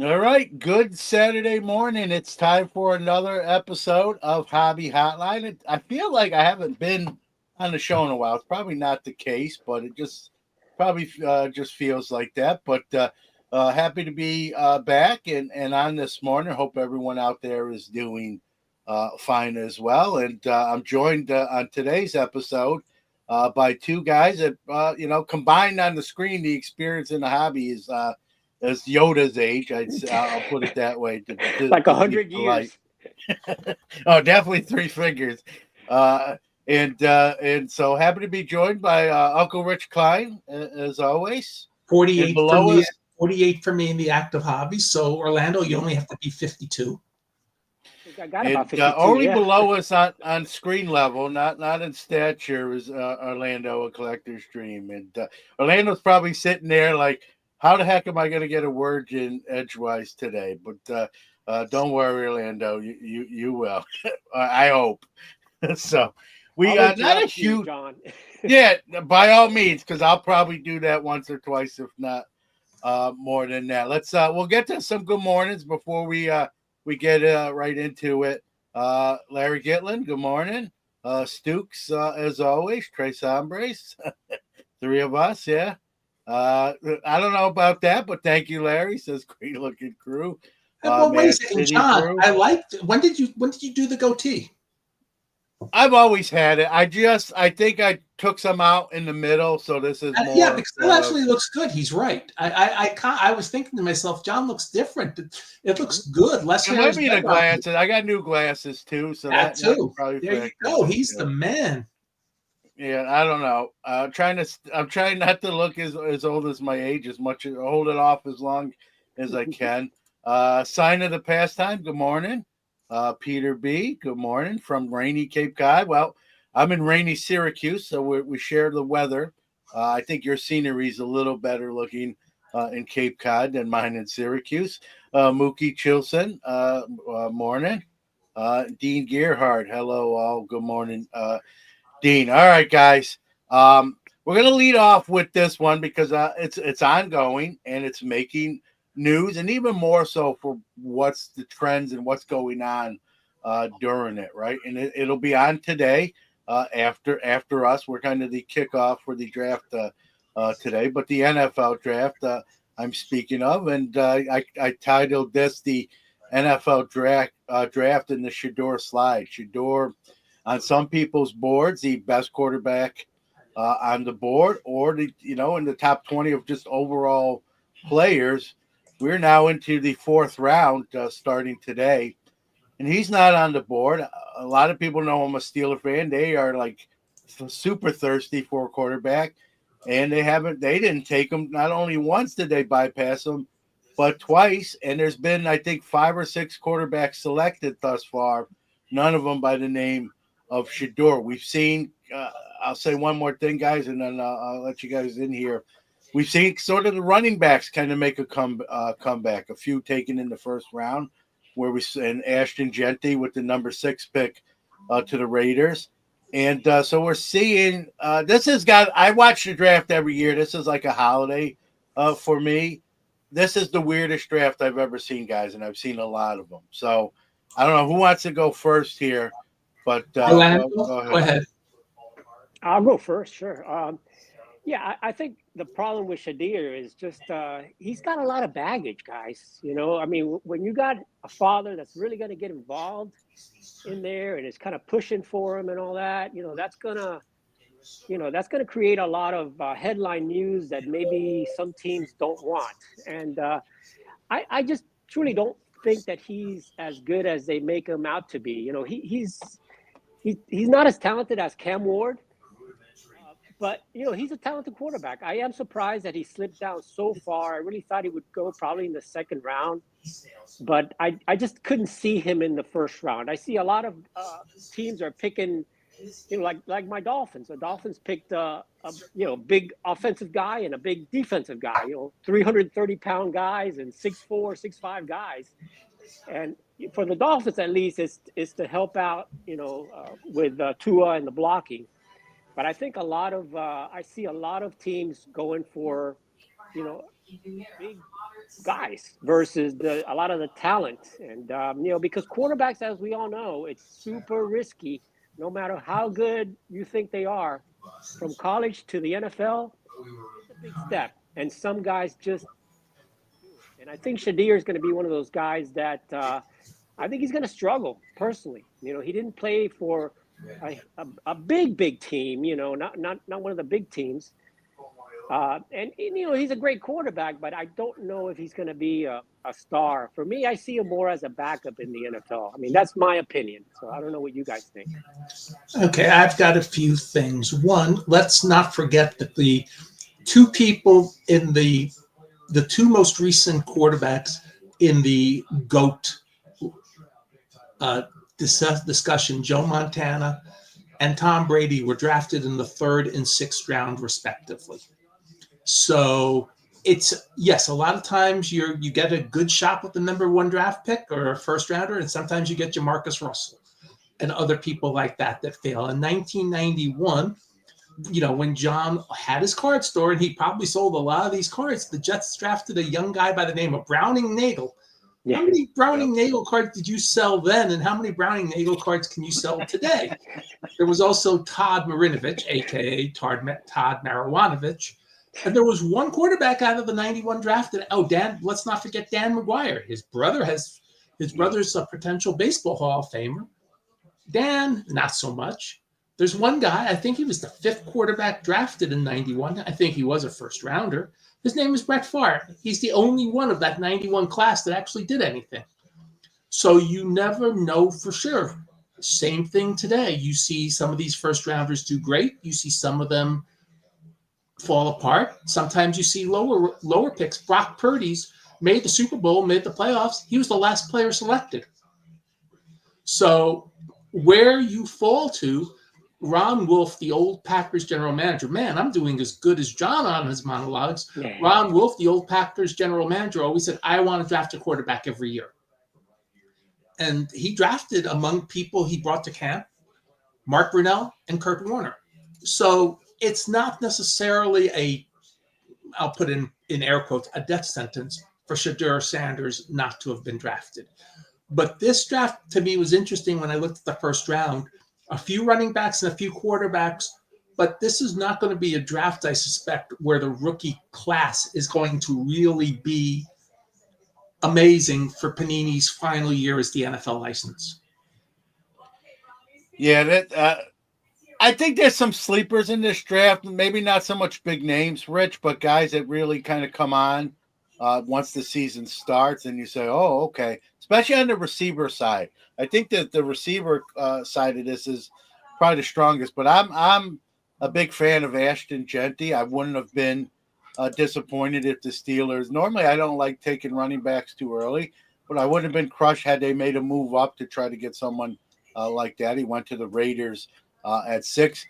All right, good Saturday morning. It's time for another episode of Hobby Hotline. I feel like I haven't been on the show in a while. It's probably not the case, but it just probably just feels like that. But happy to be back and on this morning. Hope everyone out there is doing fine as well. And I'm joined on today's episode by two guys that combined on the screen. The experience in the hobby is. As Yoda's age. I'll put it that way Like to a be hundred polite. years. Oh, definitely three figures. Uh, and so happy to be joined by Uncle Rich Klein as always. And 48 for below me. us, 48 for me in the active hobby. So Orlando, you only have to be 52. I think I got about and 52. only Yeah. below us on screen level, not in stature, is Orlando, a collector's dream. And Orlando's probably sitting there like, how the heck am I going to get a word in edgewise today? But don't worry, Orlando, you will. I hope. So we I'll not a interrupt you, huge, John. yeah, by all means, because I'll probably do that once or twice, if not more than that. We'll get to some good mornings before we get right into it. Larry Gitlin, good morning. Stukes, as always. Trace Hombres, three of us, yeah. I don't know about that, but thank you, Larry. Says great looking crew. Well, wait a Mad second, City John. crew. I liked. When did you do the goatee? I've always had it. I think I took some out in the middle, so this is Yeah, more because that sort of. actually looks good. He's right. I was thinking to myself, John looks different. It looks good. Less It hair might is be the better on him. glasses. I got new glasses too, so That that too. probably There you factors go. He's into the it. man. Yeah, I don't know. I'm trying not to look as old as my age, as much as hold it off as long as I can. Sign of the pastime. Good morning, Peter B. Good morning from rainy Cape Cod. Well, I'm in rainy Syracuse, so we share the weather. I think your scenery is a little better looking in Cape Cod than mine in Syracuse. Mookie Chilson. Morning. Dean Gearhart. Hello, all. Good morning. Dean. All right, guys. We're gonna lead off with this one because it's ongoing and it's making news, and even more so for what's the trends and what's going on during it, right? And it'll be on today after us. We're kind of the kickoff for the draft today, but the NFL draft I'm speaking of, and I titled this the NFL draft in the Shador slide. Shador on some people's boards, the best quarterback on the board, or in the top 20 of just overall players. We're now into the fourth round, starting today, and he's not on the board. A lot of people know I'm a Steeler fan. They are like super thirsty for a quarterback, and they didn't take him. Not only once did they bypass him, but twice. And there's been, I think, five or six quarterbacks selected thus far. None of them by the name of Shador. We've seen. I'll say one more thing, guys, and then I'll let you guys in here. We've seen sort of the running backs kind of make a comeback. A few taken in the first round, where we and Ashton Genty with the number 6 pick to the Raiders. And so we're seeing this has got. I watch the draft every year. This is like a holiday for me. This is the weirdest draft I've ever seen, guys, and I've seen a lot of them. So I don't know who wants to go first here, but Orlando, go go ahead. ahead. I'll go first. Sure. Yeah, I think the problem with Shadir is just he's got a lot of baggage, guys. I mean, when you got a father that's really going to get involved in there and is kind of pushing for him and all that, that's gonna create a lot of headline news that maybe some teams don't want. And I just truly don't think that he's as good as they make him out to be. He's not as talented as Cam Ward, but he's a talented quarterback. I am surprised that he slipped down so far. I really thought he would go probably in the second round, but I just couldn't see him in the first round. I see a lot of teams are picking, like my Dolphins. The Dolphins picked a big offensive guy and a big defensive guy. 330-pound guys and 6'4", 6'5" guys. And for the Dolphins, at least, it's to help out, with Tua and the blocking. But I think I see a lot of teams going for, you know, big guys versus a lot of the talent. And, because quarterbacks, as we all know, it's super risky. No matter how good you think they are, from college to the NFL, it's a big step. And some guys just do it. And I think Shadir is going to be one of those guys that I think he's going to struggle personally. He didn't play for a big team, not one of the big teams. And he's a great quarterback, but I don't know if he's going to be a star. For me, I see him more as a backup in the NFL. I mean, that's my opinion. So I don't know what you guys think. Okay, I've got a few things. One, let's not forget that the two people in the two most recent quarterbacks in the GOAT discussion, Joe Montana and Tom Brady, were drafted in the 3rd and 6th round, respectively. So it's, yes, a lot of times you get a good shot with the number 1 draft pick or a first rounder, and sometimes you get Jamarcus Russell and other people like that fail. In 1991, when John had his card store, and he probably sold a lot of these cards, the Jets drafted a young guy by the name of Browning Nagel. Yeah. How many Browning Nagel cards did you sell then, and how many Browning Nagel cards can you sell today? There was also Todd Marinovich, a.k.a. Todd Marinovich. And there was one quarterback out of the 91 draft. Let's not forget Dan McGuire. His brother's a potential baseball Hall of Famer. Dan, not so much. There's one guy, I think he was the 5th quarterback drafted in 91. I think he was a first rounder. His name is Brett Favre. He's the only one of that 91 class that actually did anything. So you never know for sure. Same thing today. You see some of these first rounders do great. You see some of them fall apart. Sometimes you see lower picks. Brock Purdy's made the Super Bowl, made the playoffs. He was the last player selected. So where you fall to, Ron Wolf, the old Packers general manager, man, I'm doing as good as John on his monologues. Yeah. Ron Wolf, the old Packers general manager, always said, I want to draft a quarterback every year. And he drafted among people he brought to camp, Mark Brunell and Kurt Warner. So it's not necessarily I'll put in air quotes, a death sentence for Shadur Sanders not to have been drafted. But this draft to me was interesting when I looked at the first round. A few running backs and a few quarterbacks, but this is not going to be a draft, I suspect, where the rookie class is going to really be amazing for Panini's final year as the NFL license. Yeah, I think there's some sleepers in this draft. Maybe not so much big names, Rich, but guys that really kind of come on once the season starts, and you say, "Oh, okay." Especially on the receiver side, I think that the receiver side of this is probably the strongest. But I'm a big fan of Ashton Genty. I wouldn't have been disappointed if the Steelers. Normally, I don't like taking running backs too early, but I wouldn't have been crushed had they made a move up to try to get someone like that. He went to the Raiders at 6.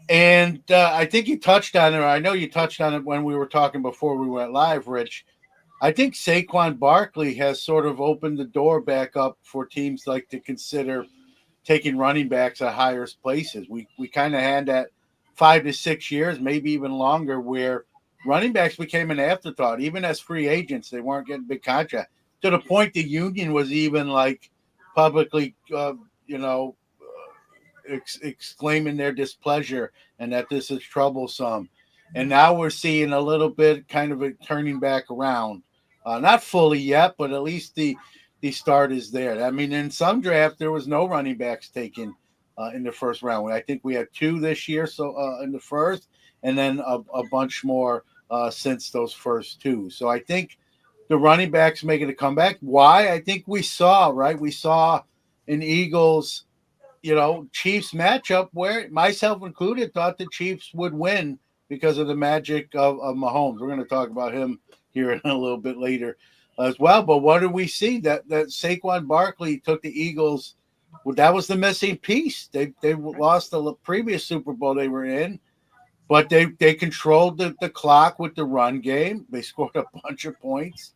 And I think you touched on it, or I know you touched on it when we were talking before we went live, Rich. I think Saquon Barkley has sort of opened the door back up for teams like to consider taking running backs at higher places. We kind of had that 5 to 6 years, maybe even longer, where running backs became an afterthought. Even as free agents, they weren't getting big contracts. To the point the union was even like publicly, exclaiming their displeasure and that this is troublesome. And now we're seeing a little bit kind of a turning back around. Not fully yet, but at least the start is there. I mean, in some drafts, there was no running backs taken in the first round. I think we had 2 this year, so in the first, and then a bunch more since those first 2. So I think the running backs making a comeback. Why? I think we saw an Eagles, Chiefs matchup where myself included thought the Chiefs would win because of the magic of Mahomes. We're going to talk about him here in a little bit later as well. But what did we see? That Saquon Barkley took the Eagles. Well, that was the missing piece. They lost the previous Super Bowl they were in, but they controlled the clock with the run game. They scored a bunch of points,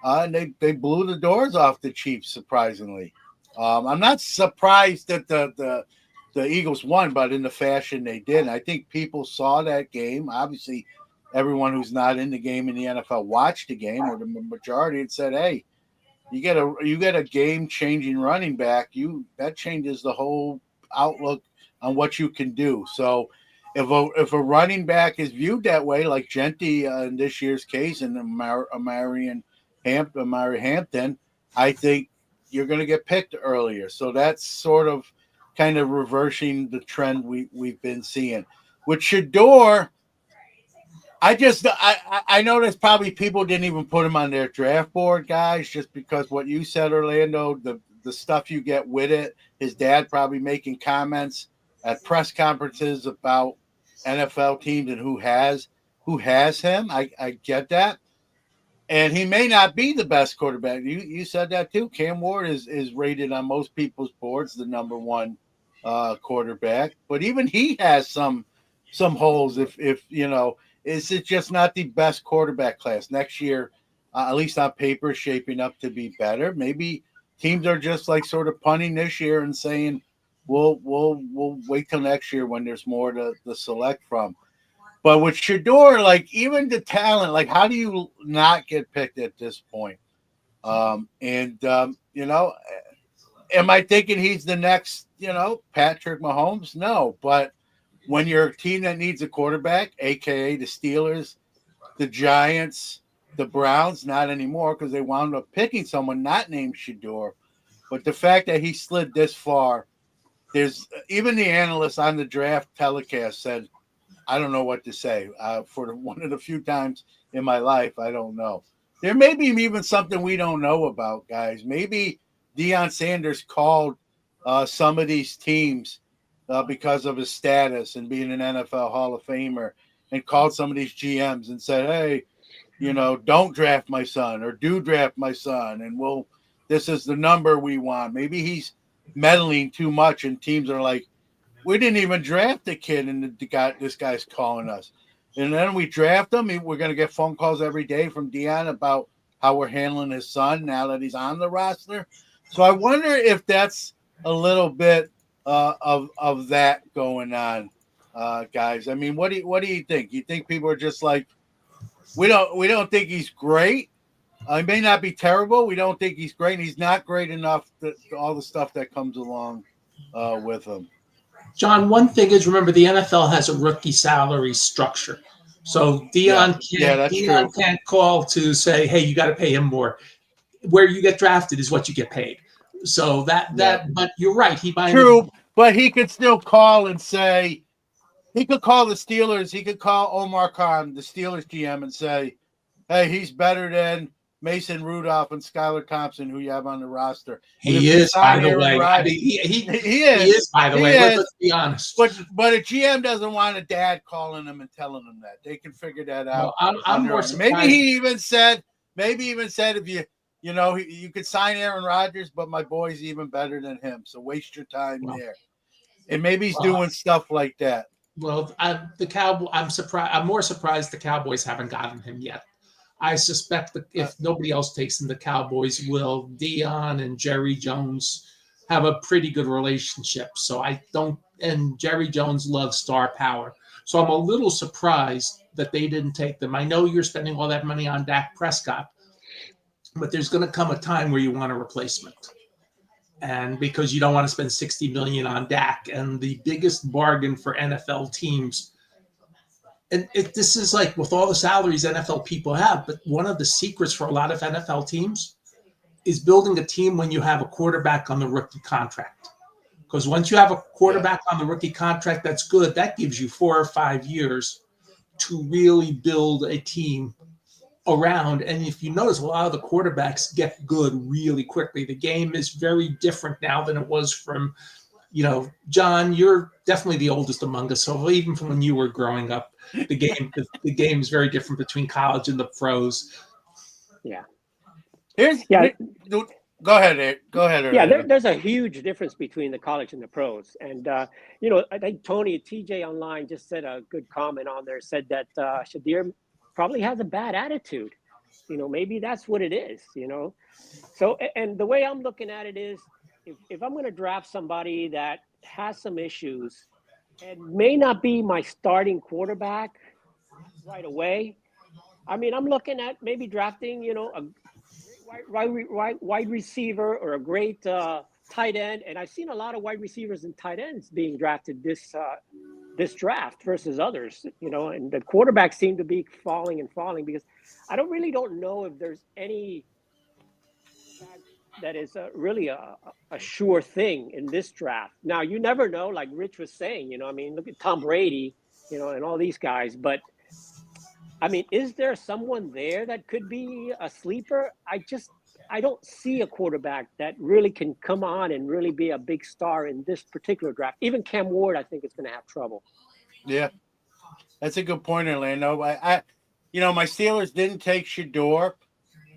and they blew the doors off the Chiefs, surprisingly. I'm not surprised that the Eagles won, but in the fashion they did. I think people saw that game. Obviously, everyone who's not in the game in the NFL watched the game, or the majority, and said, "Hey, you get a game changing running back. That changes the whole outlook on what you can do." So if a running back is viewed that way, like Genty in this year's case, and Amari Hampton, I think you're going to get picked earlier. So that's sort of kind of reversing the trend we've been seeing. With Shador, I noticed probably people didn't even put him on their draft board, guys, just because what you said, Orlando, the stuff you get with it. His dad probably making comments at press conferences about NFL teams and who has him. I get that. And he may not be the best quarterback. You said that too. Cam Ward is rated on most people's boards the number one quarterback, but even he has some holes. If you know, is it just not the best quarterback class next year? At least on paper, shaping up to be better. Maybe teams are just like sort of punting this year and saying, we'll wait till next year when there's more to select from. But with Shador, like even the talent, like how do you not get picked at this point? You know, am I thinking he's the next, Patrick Mahomes? No, but when you're a team that needs a quarterback, aka the Steelers, the Giants, the Browns, not anymore because they wound up picking someone not named Shador. But the fact that he slid this far, there's even the analysts on the draft telecast said, I don't know what to say. For one of the few times in my life, I don't know. There may be even something we don't know about, guys. Maybe Deion Sanders called some of these teams because of his status and being an NFL Hall of Famer, and called some of these GMs and said, "Hey, don't draft my son, or do draft my son, and this is the number we want." Maybe he's meddling too much, and teams are like, we didn't even draft the kid, and this guy's calling us. And then we draft him. We're going to get phone calls every day from Deion about how we're handling his son now that he's on the roster. So I wonder if that's a little bit of that going on, guys. I mean, what do you think? You think people are just like, we don't think he's great. He may not be terrible. We don't think he's great. And he's not great enough. All the stuff that comes along with him. John, one thing is, remember, the NFL has a rookie salary structure. So Deion can't call to say, hey, you got to pay him more. Where you get drafted is what you get paid. So but you're right. But he could still call and say, he could call the Steelers. He could call Omar Khan, the Steelers GM, and say, hey, he's better than Mason Rudolph and Skylar Thompson, who you have on the roster. He is, by the way. He is, by the way. Let's be honest. But a GM doesn't want a dad calling him and telling him that. They can figure that out. Well, I'm more surprised. Maybe he even said, if you could sign Aaron Rodgers, but my boy's even better than him. So waste your time there. And maybe he's doing stuff like that. Well, I'm surprised. I'm more surprised the Cowboys haven't gotten him yet. I suspect that if nobody else takes him, the Cowboys will. Deion and Jerry Jones have a pretty good relationship. So and Jerry Jones loves star power. So I'm a little surprised that they didn't take them. I know you're spending all that money on Dak Prescott, but there's going to come a time where you want a replacement. And because you don't want to spend $60 million on Dak, and the biggest bargain for NFL teams. And this is like with all the salaries NFL people have, but one of the secrets for a lot of NFL teams is building a team when you have a quarterback on the rookie contract. Because once you have a quarterback on the rookie contract, that's good. That gives you 4 or 5 years to really build a team around. And if you notice, a lot of the quarterbacks get good really quickly. The game is very different now than it was from, John, you're definitely the oldest among us. So even from when you were growing up, the game is very different between college and the pros. Yeah. Go ahead, Eric. Go ahead, Eric. Yeah, there's a huge difference between the college and the pros. And, I think TJ online just said a good comment on there, said that Shadir probably has a bad attitude. Maybe that's what it is, So, and the way I'm looking at it is, if I'm going to draft somebody that has some issues and may not be my starting quarterback, right away. I mean, I'm looking at maybe drafting, you know, a wide receiver or a great tight end. And I've seen a lot of wide receivers and tight ends being drafted this draft versus others, you know, and the quarterbacks seem to be falling and falling because I don't know if there's any quarterback that is really a sure thing in this draft. Now, you never know, like Rich was saying, you know, I mean, look at Tom Brady, you know, and all these guys, but I mean, is there someone there that could be a sleeper? I don't see a quarterback that really can come on and really be a big star in this particular draft. Even Cam Ward, I think, is going to have trouble. Yeah, that's a good point, Orlando. My Steelers didn't take Shador.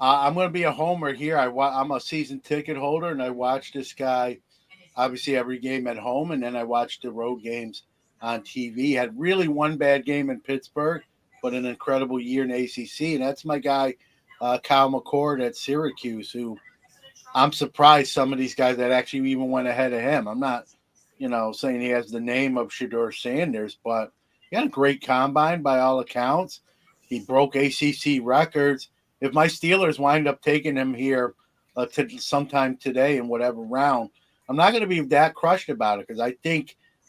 I'm going to be a homer here. I'm a season ticket holder, and I watch this guy obviously every game at home, and then I watched the road games on TV. Had really one bad game in Pittsburgh, but an incredible year in ACC, and that's my guy, Kyle McCord at Syracuse, who I'm surprised some of these guys that actually even went ahead of him. I'm not, saying he has the name of Shador Sanders, but he had a great combine by all accounts. He broke ACC records. If my Steelers wind up taking him here sometime today in whatever round, I'm not going to be that crushed about it because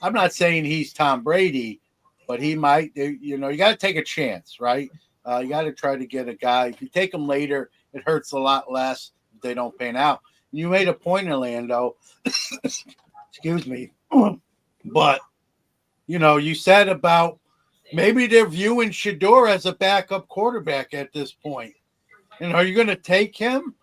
I'm not saying he's Tom Brady, but he might. You got to take a chance, right? You got to try to get a guy. If you take him later, it hurts a lot less if they don't pan out. You made a point, Orlando. Excuse me. But, you said about maybe they're viewing Shador as a backup quarterback at this point. And are you going to take him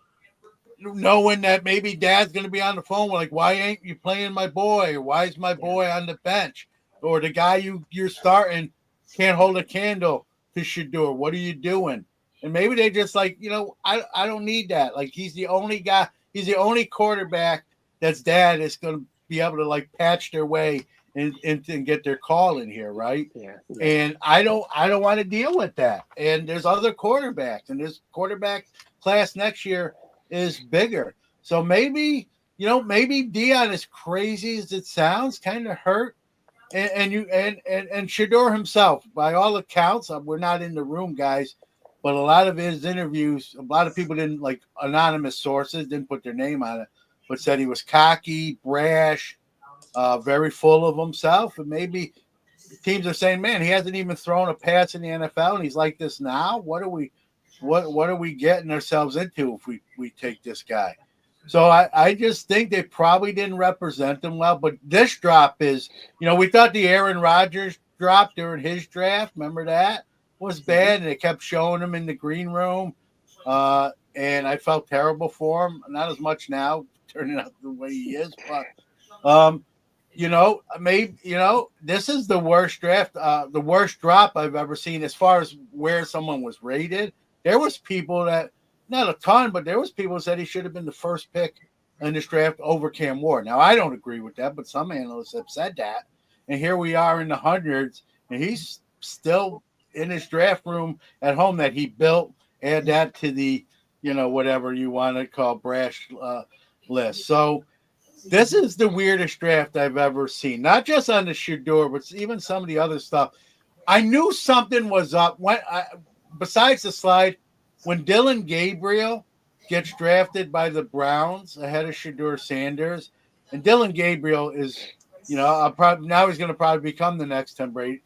knowing that maybe dad's going to be on the phone like, why ain't you playing my boy? Or why is my boy on the bench? Or the guy you're starting can't hold a candle to Shador. What are you doing? And maybe they just like, I don't need that. Like he's the only guy. He's the only quarterback that's dad is going to be able to like patch their way and get their call in here, right? Yeah. And I don't want to deal with that. And there's other quarterbacks, and this quarterback class next year is bigger. So maybe Dion, as crazy as it sounds, kind of hurt. And Shador himself, by all accounts, we're not in the room, guys, but a lot of his interviews, a lot of people didn't, like anonymous sources, didn't put their name on it, but said he was cocky, brash, very full of himself. And maybe teams are saying, man, he hasn't even thrown a pass in the NFL, and he's like this now. What are we getting ourselves into if we take this guy? So I just think they probably didn't represent him well. But this drop is, we thought the Aaron Rodgers drop during his draft, remember that, was bad, and they kept showing him in the green room. And I felt terrible for him. Not as much now, turning out the way he is, but this is the worst draft, the worst drop I've ever seen as far as where someone was rated. There was people that, not a ton, but there was people who said he should have been the first pick in this draft over Cam Ward. Now, I don't agree with that, but some analysts have said that. And here we are in the hundreds, and he's still in his draft room at home that he built. Add that to the, whatever you want to call brash list. So this is the weirdest draft I've ever seen, not just on the Shador, but even some of the other stuff. I knew something was up. Besides the slide, when Dylan Gabriel gets drafted by the Browns ahead of Shador Sanders, and Dylan Gabriel is, now he's going to probably become the next Tom Brady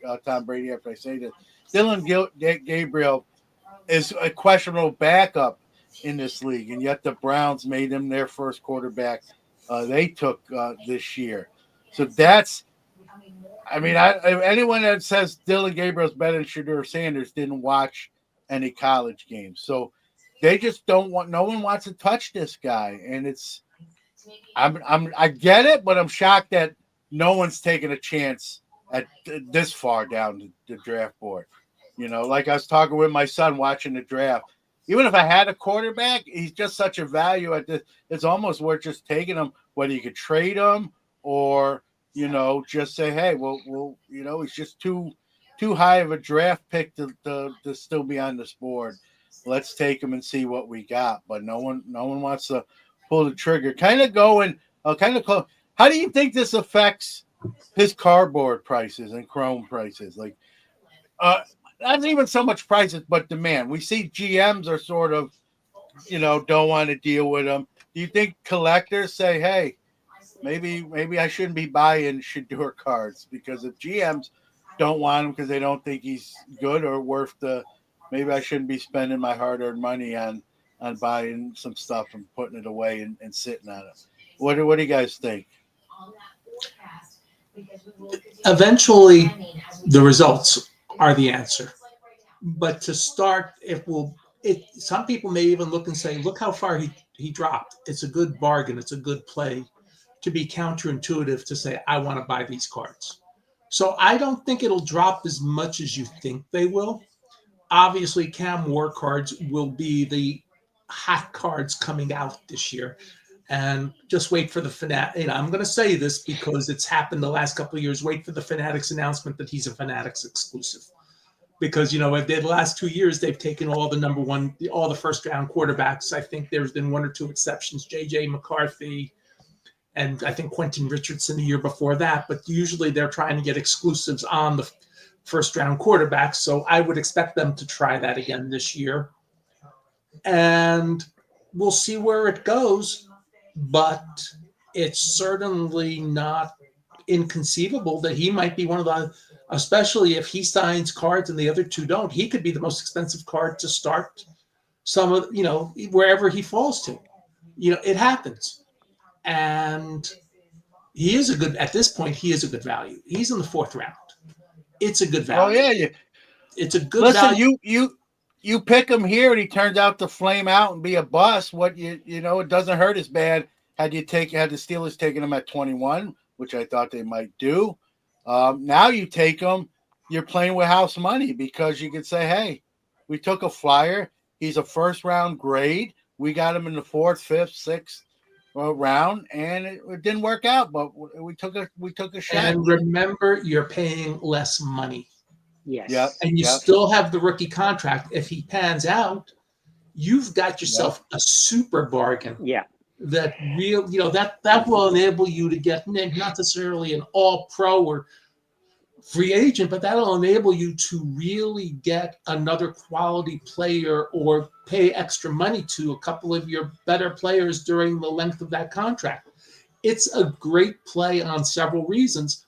after I say this. Dylan Gabriel is a questionable backup in this league, and yet the Browns made him their first quarterback they took this year. So that's, anyone that says Dylan Gabriel's better than Shador Sanders didn't watch any college games. So they just don't want, no one wants to touch this guy. And I get it, but I'm shocked that no one's taking a chance at this far down the draft board. Like I was talking with my son watching the draft. Even if I had a quarterback, he's just such a value at this. It's almost worth just taking him, whether you could trade him or, just say, hey, well, he's just too high of a draft pick to still be on this board. Let's take him and see what we got. But no one wants to pull the trigger. Kind of going, kind of close. How do you think this affects his cardboard prices and chrome prices? Like, not even so much prices, but demand. We see GMs are sort of, don't want to deal with them. Do you think collectors say, hey, maybe I shouldn't be buying Shador cards, because if GMs don't want him because they don't think he's good or worth maybe I shouldn't be spending my hard-earned money on buying some stuff and putting it away and sitting on it. What do you guys think? Eventually, the results are the answer. But to start, some people may even look and say, look how far he dropped. It's a good bargain. It's a good play to be counterintuitive to say, I want to buy these cards. So I don't think it'll drop as much as you think they will. Obviously, Cam War cards will be the hot cards coming out this year. And just wait for the Fanatic. I'm going to say this because it's happened the last couple of years. Wait for the Fanatics announcement that he's a Fanatics exclusive. Because, if the last 2 years, they've taken all the first round quarterbacks. I think there's been one or two exceptions, J.J. McCarthy, and I think Quentin Richardson the year before that. But usually they're trying to get exclusives on the first round quarterbacks. So I would expect them to try that again this year. And we'll see where it goes. But it's certainly not inconceivable that he might be one of the, especially if he signs cards and the other two don't, he could be the most expensive card to start some of, wherever he falls to. It happens. And at this point, he is a good value. He's in the 4th round. It's a good value. Oh, yeah. It's a good value. You pick him here and he turns out to flame out and be a bust. It doesn't hurt as bad had the Steelers taken him at 21, which I thought they might do. Now you take him, you're playing with house money, because you could say, hey, we took a flyer. He's a first round grade. We got him in the 4th, 5th, 6th round, and it didn't work out, but we took a shot. And remember, you're paying less money. Yes. Yep. And you still have the rookie contract. If he pans out, you've got yourself a super bargain. Yeah. That that will enable you to get not necessarily an all-pro or free agent, but that'll enable you to really get another quality player or pay extra money to a couple of your better players during the length of that contract. It's a great play on several reasons.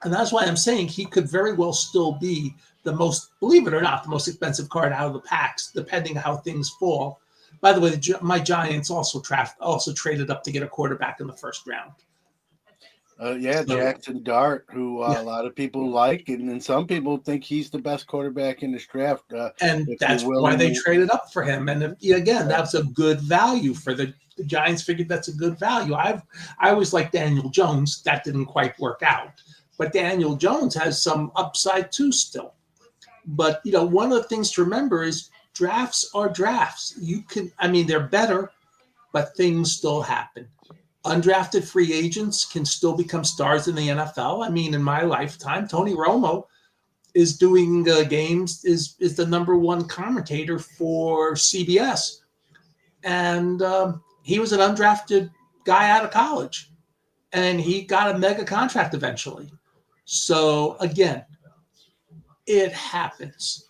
And that's why I'm saying he could very well still be believe it or not, the most expensive card out of the packs, depending how things fall. By the way, my Giants also traded up to get a quarterback in the 1st round. Jackson Dart, who a lot of people like, and then some people think he's the best quarterback in this draft. And that's why they traded up for him. And again, that's a good value for the Giants. Figured that's a good value. I always liked Daniel Jones. That didn't quite work out. But Daniel Jones has some upside too still. But, one of the things to remember is drafts are drafts. They're better, but things still happen. Undrafted free agents can still become stars in the NFL. In my lifetime, Tony Romo is doing games, is the number 1 commentator for CBS. And he was an undrafted guy out of college. And he got a mega contract eventually. So, again, it happens.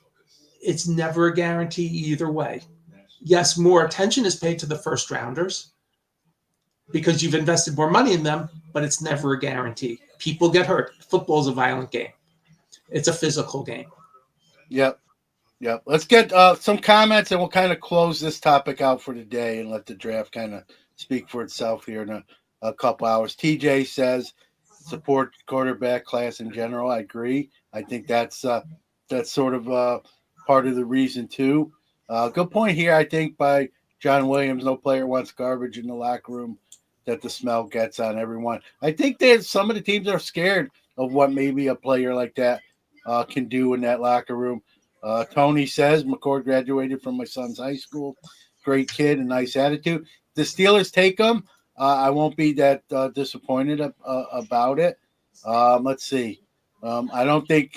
It's never a guarantee either way. Yes, more attention is paid to the first rounders because you've invested more money in them, but it's never a guarantee. People get hurt. Football is a violent game. It's a physical game. Yep. Let's get some comments, and we'll kind of close this topic out for today and let the draft kind of speak for itself here in a couple hours. TJ says, support quarterback class in general. I agree. I think that's sort of part of the reason too. Good point here, I think, by John Williams. No player wants garbage in the locker room that the smell gets on everyone. I think that some of the teams are scared of what maybe a player like that can do in that locker room. Tony says, McCord graduated from my son's high school. Great kid and nice attitude. The Steelers take him. I won't be that disappointed about it. Let's see. I don't think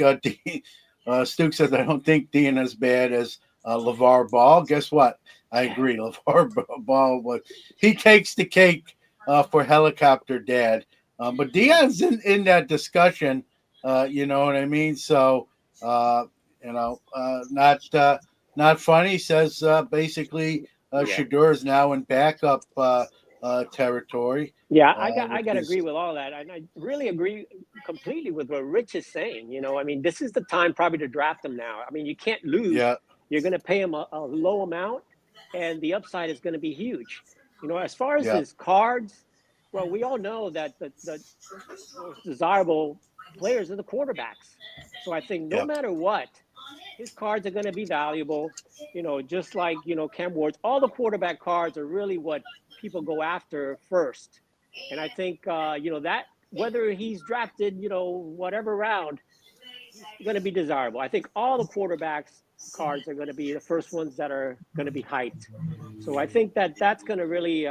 Stuke says, I don't think Dean is bad as LeVar Ball. Guess what? I agree. LeVar Ball, but he takes the cake for helicopter dad. But Deion's in that discussion. You know what I mean? So, Not funny. Says basically Shador is now in backup territory. Yeah, I Which got to is agree with all that, and I really agree completely with what Rich is saying. I mean, this is the time probably to draft him now. I mean, you can't lose. yeah, You're going to pay him a low amount, and the upside is going to be huge. As far as yeah, his cards, well, we all know that the most desirable players are the quarterbacks. So I think no yeah, matter what, his cards are going to be valuable. Just like Cam Ward's, all the quarterback cards are really what people go after first. And I think that whether he's drafted whatever round, he's going to be desirable. I think all the quarterbacks cards are going to be the first ones that are going to be hyped. So I think that that's going to really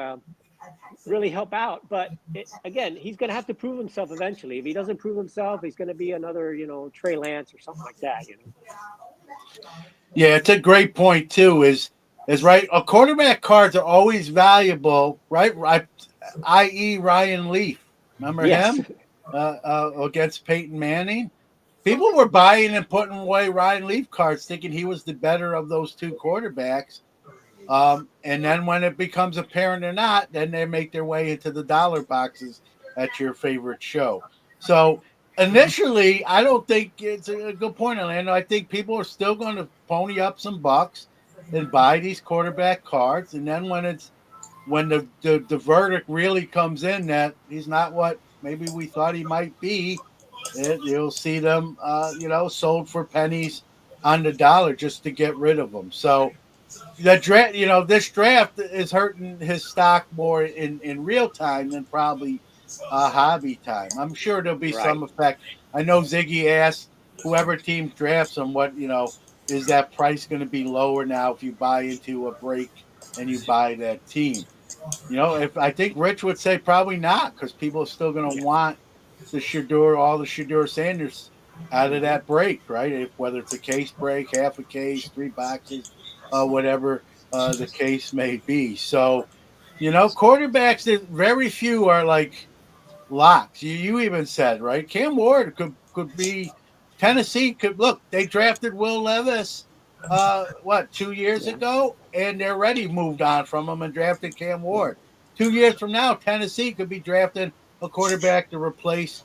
help out. But again, he's going to have to prove himself eventually. If he doesn't prove himself, he's going to be another Trey Lance or something like that. yeah. It's a great point too. Is right. A quarterback cards are always valuable, right? Right. I.e. Ryan Leaf. Remember Yes. him against Peyton Manning? People were buying and putting away Ryan Leaf cards, thinking he was the better of those two quarterbacks. And then when it becomes apparent or not, then they make their way into the dollar boxes at your favorite show. So initially, I don't think it's a good point, Orlando. I think people are still going to pony up some bucks and buy these quarterback cards. And then when the verdict really comes in that he's not what maybe we thought he might be, you'll see them, sold for pennies on the dollar just to get rid of them. So the draft, this draft is hurting his stock more in real time than probably hobby time. I'm sure there'll be Right. some effect. I know Ziggy asked whoever team drafts him, what is that price going to be lower now if you buy into a break and you buy that team? If I think Rich would say probably not, because people are still going to Yeah. want all the Shador Sanders out of that break, right? Whether it's a case break, half a case, 3 boxes, whatever the case may be. So, quarterbacks, very few are like locks. You even said, right? Cam Ward could be Tennessee could look, they drafted Will Levis 2 years Yeah. ago, and they're already moved on from him and drafted Cam Ward. 2 years from now, Tennessee could be drafting a quarterback to replace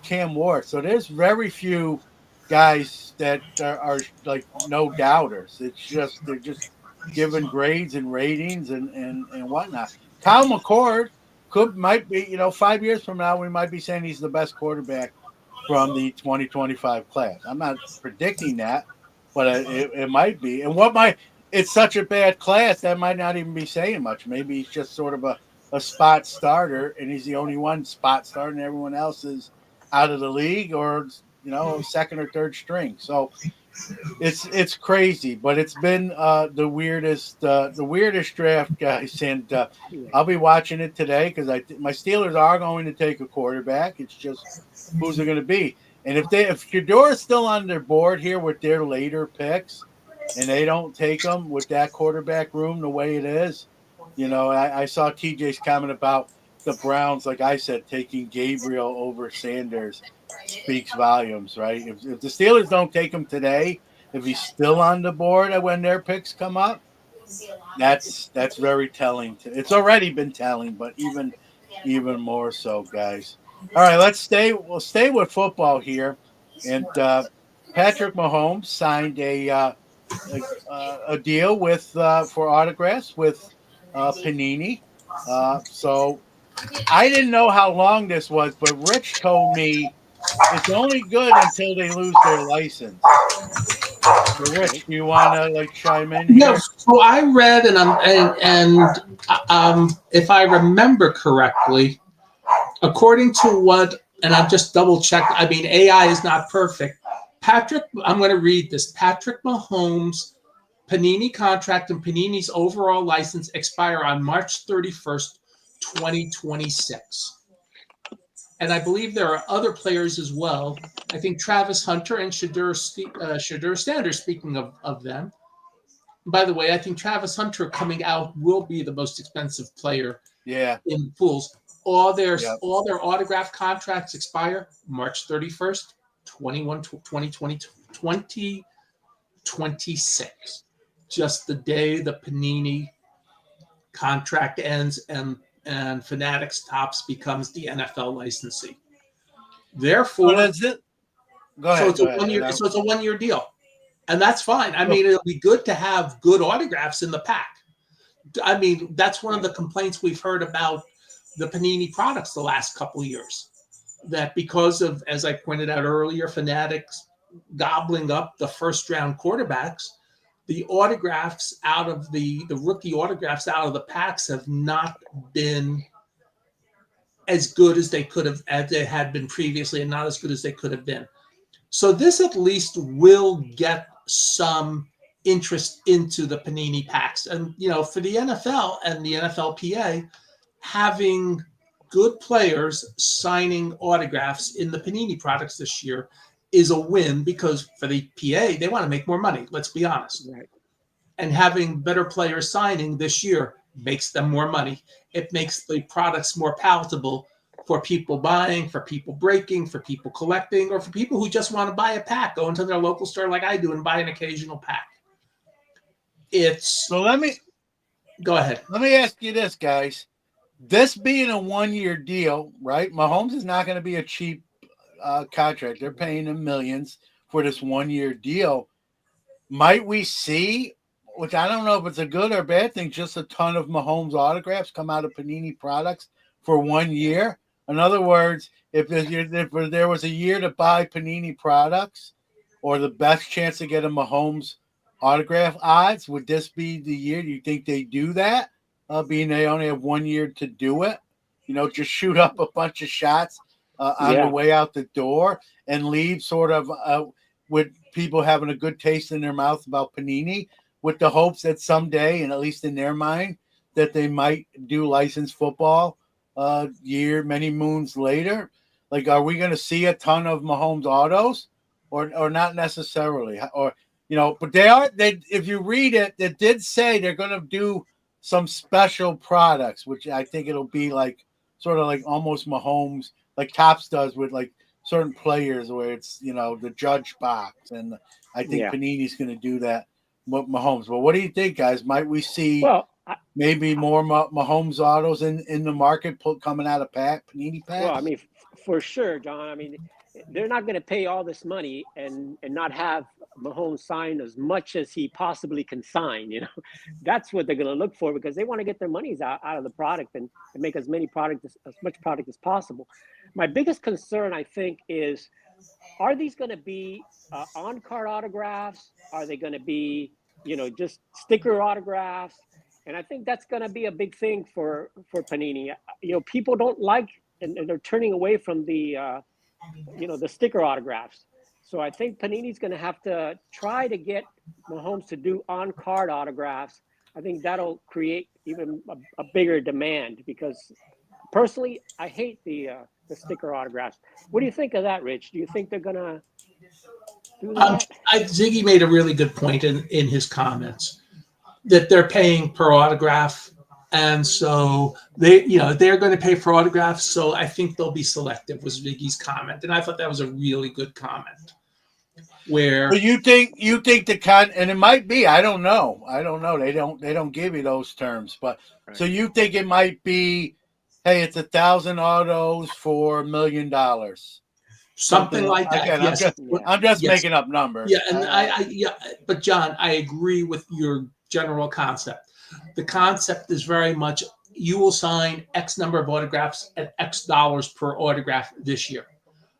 Cam Ward. So there's very few guys that are like no doubters. It's just they're just given grades and ratings and whatnot. Kyle McCord might be, 5 years from now, we might be saying he's the best quarterback from the 2025 class. I'm not predicting that, but it might be. And it's such a bad class that might not even be saying much. Maybe he's just sort of a spot starter, and he's the only one spot starter, and everyone else is out of the league or second or third string. So it's crazy, but it's been the weirdest draft, guys, and Yeah. I'll be watching it today because my Steelers are going to take a quarterback. It's just who's it going to be, and if Shador is still on their board here with their later picks, and they don't take them with that quarterback room the way it is, I saw TJ's comment about the Browns, like I said, taking Gabriel over Sanders speaks volumes, right? If the Steelers don't take him today, if he's still on the board when their picks come up, that's very telling. It's already been telling, but even more so, guys. All right, we'll stay with football here, and Patrick Mahomes signed a deal with for autographs with Panini. So I didn't know how long this was, but Rich told me it's only good until they lose their license. So, Okay. Rich, do you want to chime in No, here? so I read and if I remember correctly, according to and I've just double checked. I mean, AI is not perfect. I'm going to read this. Patrick Mahomes' Panini contract and Panini's overall license expire on March 31st, 2026. And I believe there are other players as well. I think Travis Hunter and Shador Sanders, speaking of them. By the way, I think Travis Hunter coming out will be the most expensive player Yeah. in pools. All their Yep. autograph contracts expire March 31st, 2020, 26, just the day the Panini contract ends and Fanatics Topps becomes the NFL licensee. So Therefore, that's it. Go so ahead. it's Go a ahead. 1 year. So it's a 1 year deal, and that's fine. I mean, it'll be good to have good autographs in the pack. I mean, that's one of the complaints we've heard about the Panini products the last couple of years. That because of, as I pointed out earlier, Fanatics gobbling up the first round quarterbacks, the autographs out of the rookie autographs out of the packs have not been as good as they could have, as they had been previously, and not as good as they could have been. So this at least will get some interest into the Panini packs. And, you know, for the NFL and the NFLPA, having good players signing autographs in the Panini products this year is a win, because for the PA, they want to make more money. Let's be honest. Right. And having better players signing this year makes them more money. It makes the products more palatable for people buying, for people breaking, for people collecting, or for people who just want to buy a pack, go into their local store like I do and buy an occasional pack. So let me Go ahead. ask you this, guys. This being a 1 year deal, right? Mahomes is not going to be a cheap contract. They're paying him millions for this 1 year deal. Might we see, which I don't know if it's a good or bad thing, just a ton of Mahomes autographs come out of Panini products for 1 year? In other words, if there was a year to buy Panini products, or the best chance to get a Mahomes autograph odds, would this be the year? Do you think they do that? Being they only have 1 year to do it, you know, just shoot up a bunch of shots on the way out the door and leave sort of with people having a good taste in their mouth about Panini, with the hopes that someday, and at least in their mind, that they might do licensed football many moons later. Like, are we going to see a ton of Mahomes autos, or not necessarily? Or, you know, but they if you read it, they did say they're going to do some special products, which I think it'll be like sort of like almost Mahomes, like Topps does with like certain players, where it's, you know, the judge box. And I think Panini's going to do that with Mahomes. But what do you think, guys? Might we see maybe more Mahomes autos in the market coming out of Panini packs? Well, I mean, for sure, John. I mean, they're not going to pay all this money and not have Mahomes sign as much as he possibly can sign. You know, that's what they're going to look for, because they want to get their monies out of the product and make as much product as possible. My biggest concern, I think, is, are these going to be on-card autographs? Are they going to be, you know, just sticker autographs? And I think that's going to be a big thing for Panini. You know, people don't like, and they're turning away from the the sticker autographs. So I think Panini's going to have to try to get Mahomes to do on-card autographs. I think that'll create even a bigger demand, because personally, I hate the sticker autographs. What do you think of that, Rich? Do you think they're going to do that? Ziggy made a really good point in his comments, that they're paying per autograph. And so they're going to pay for autographs. So I think they'll be selective, was Ziggy's comment. And I thought that was a really good comment. Where you think and it might be, I don't know. They don't give you those terms, but so you think it might be, hey, it's 1,000 autos for $1 million. Something like that. Again, yes. I'm just making up numbers. Yeah, and but John, I agree with your general concept. The concept is very much, you will sign X number of autographs at X dollars per autograph this year.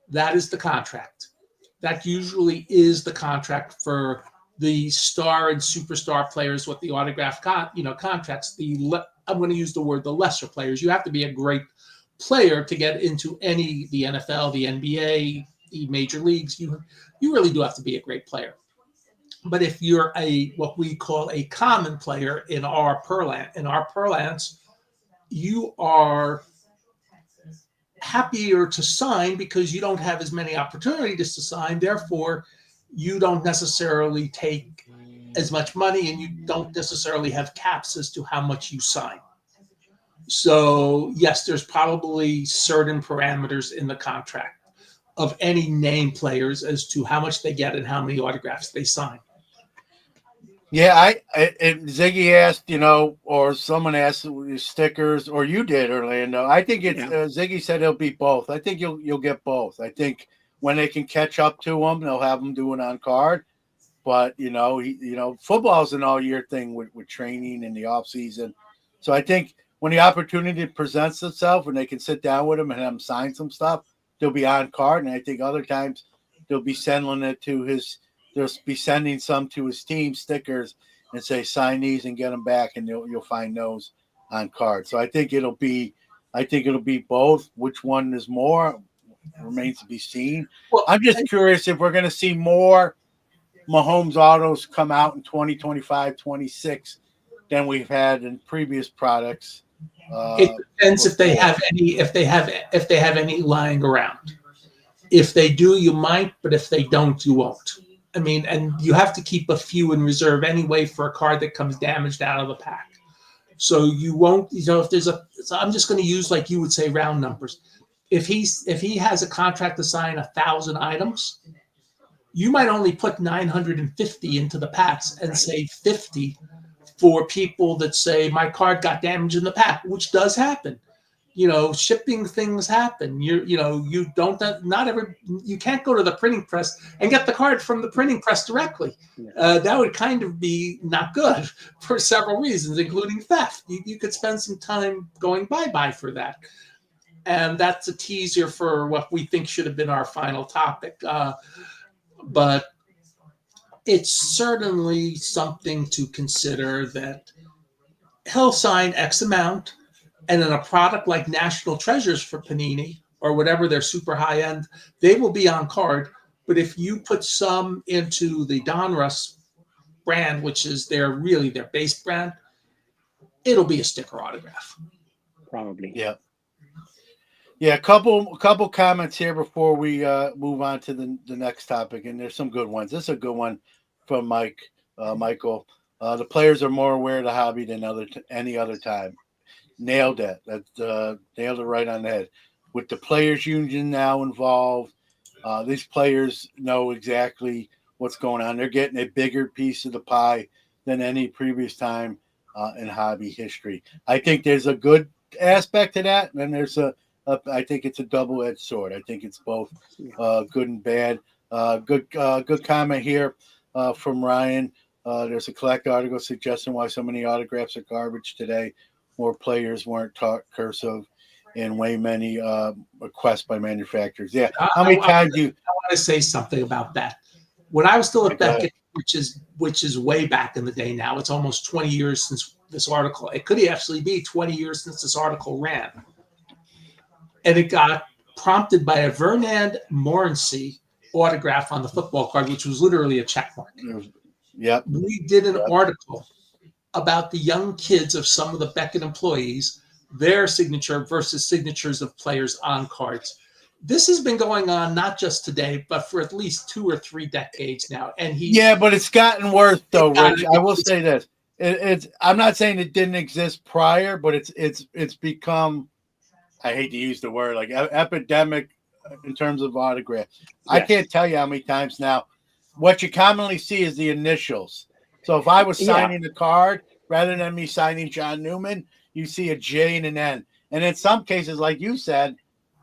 That is the contract. That usually is the contract for the star and superstar players with the autograph contracts. I'm going to use the word the lesser players. You have to be a great player to get into the NFL, the NBA, the major leagues. You really do have to be a great player. But if you're what we call a common player in our parlance, you are happier to sign because you don't have as many opportunities to sign. Therefore, you don't necessarily take as much money, and you don't necessarily have caps as to how much you sign. So yes, there's probably certain parameters in the contract of any name players as to how much they get and how many autographs they sign. Yeah, Ziggy asked, or someone asked stickers, or you did, Orlando. I think it's Yeah. Ziggy said it'll be both. I think you'll get both. I think when they can catch up to them, they'll have them do it on card. But football's an all year thing with training in the off season. So I think when the opportunity presents itself, when they can sit down with him and have him sign some stuff, they'll be on card. And I think other times they'll be sending it to his. They'll be sending some to his team stickers and say sign these and get them back, and you'll find those on card. So I think it'll be both. Which one is more remains to be seen. Well, I'm just curious if we're going to see more Mahomes autos come out in 2025, 26 than we've had in previous products. it depends if they Before. have any, if they have any lying around. If they do, you might, but if they don't, you won't. I mean, and you have to keep a few in reserve anyway for a card that comes damaged out of the pack. So you won't, if there's so I'm just going to use, like you would say, round numbers. If he has a contract to sign 1,000 items, you might only put 950 into the packs and save 50 for people that say my card got damaged in the pack, which does happen. Shipping things happen. You don't, not every, you can't go to the printing press and get the card from the printing press directly. That would kind of be not good for several reasons, including theft. You could spend some time going bye-bye for that. And that's a teaser for what we think should have been our final topic. But it's certainly something to consider that he'll sign X amount, and then a product like National Treasures for Panini or whatever their super high end, they will be on card. But if you put some into the Donruss brand, which is their base brand, it'll be a sticker autograph. Probably. Yeah. Yeah, a couple comments here before we move on to the next topic, and there's some good ones. This is a good one from Michael. The players are more aware of the hobby than any other time. Nailed it. That nailed it right on the head. With the players' union now involved, these players know exactly what's going on. They're getting a bigger piece of the pie than any previous time in hobby history. I think there's a good aspect to that, and there's I think it's a double-edged sword. I think it's both good and bad. Good comment here from Ryan. There's a collect article suggesting why so many autographs are garbage today. More players weren't taught cursive, and way many requests by manufacturers. Yeah, how many times you? I want to say something about that. When I was still at Beckett, which is way back in the day now, it's almost 20 years since this article. It could actually be 20 years since this article ran. And it got prompted by a Fernand Morency autograph on the football card, which was literally a check mark. Yep. We did an article about the young kids of some of the Beckett employees, their signature versus signatures of players on cards. This has been going on not just today, but for at least 2 or 3 decades now. And but it's gotten worse though, Rich. I will say this: it's. I'm not saying it didn't exist prior, but it's become. I hate to use the word like epidemic in terms of autographs. Yes. I can't tell you how many times now. What you commonly see is the initials. So if I was signing the card, rather than me signing John Newman, you see a J and an N. And in some cases, like you said,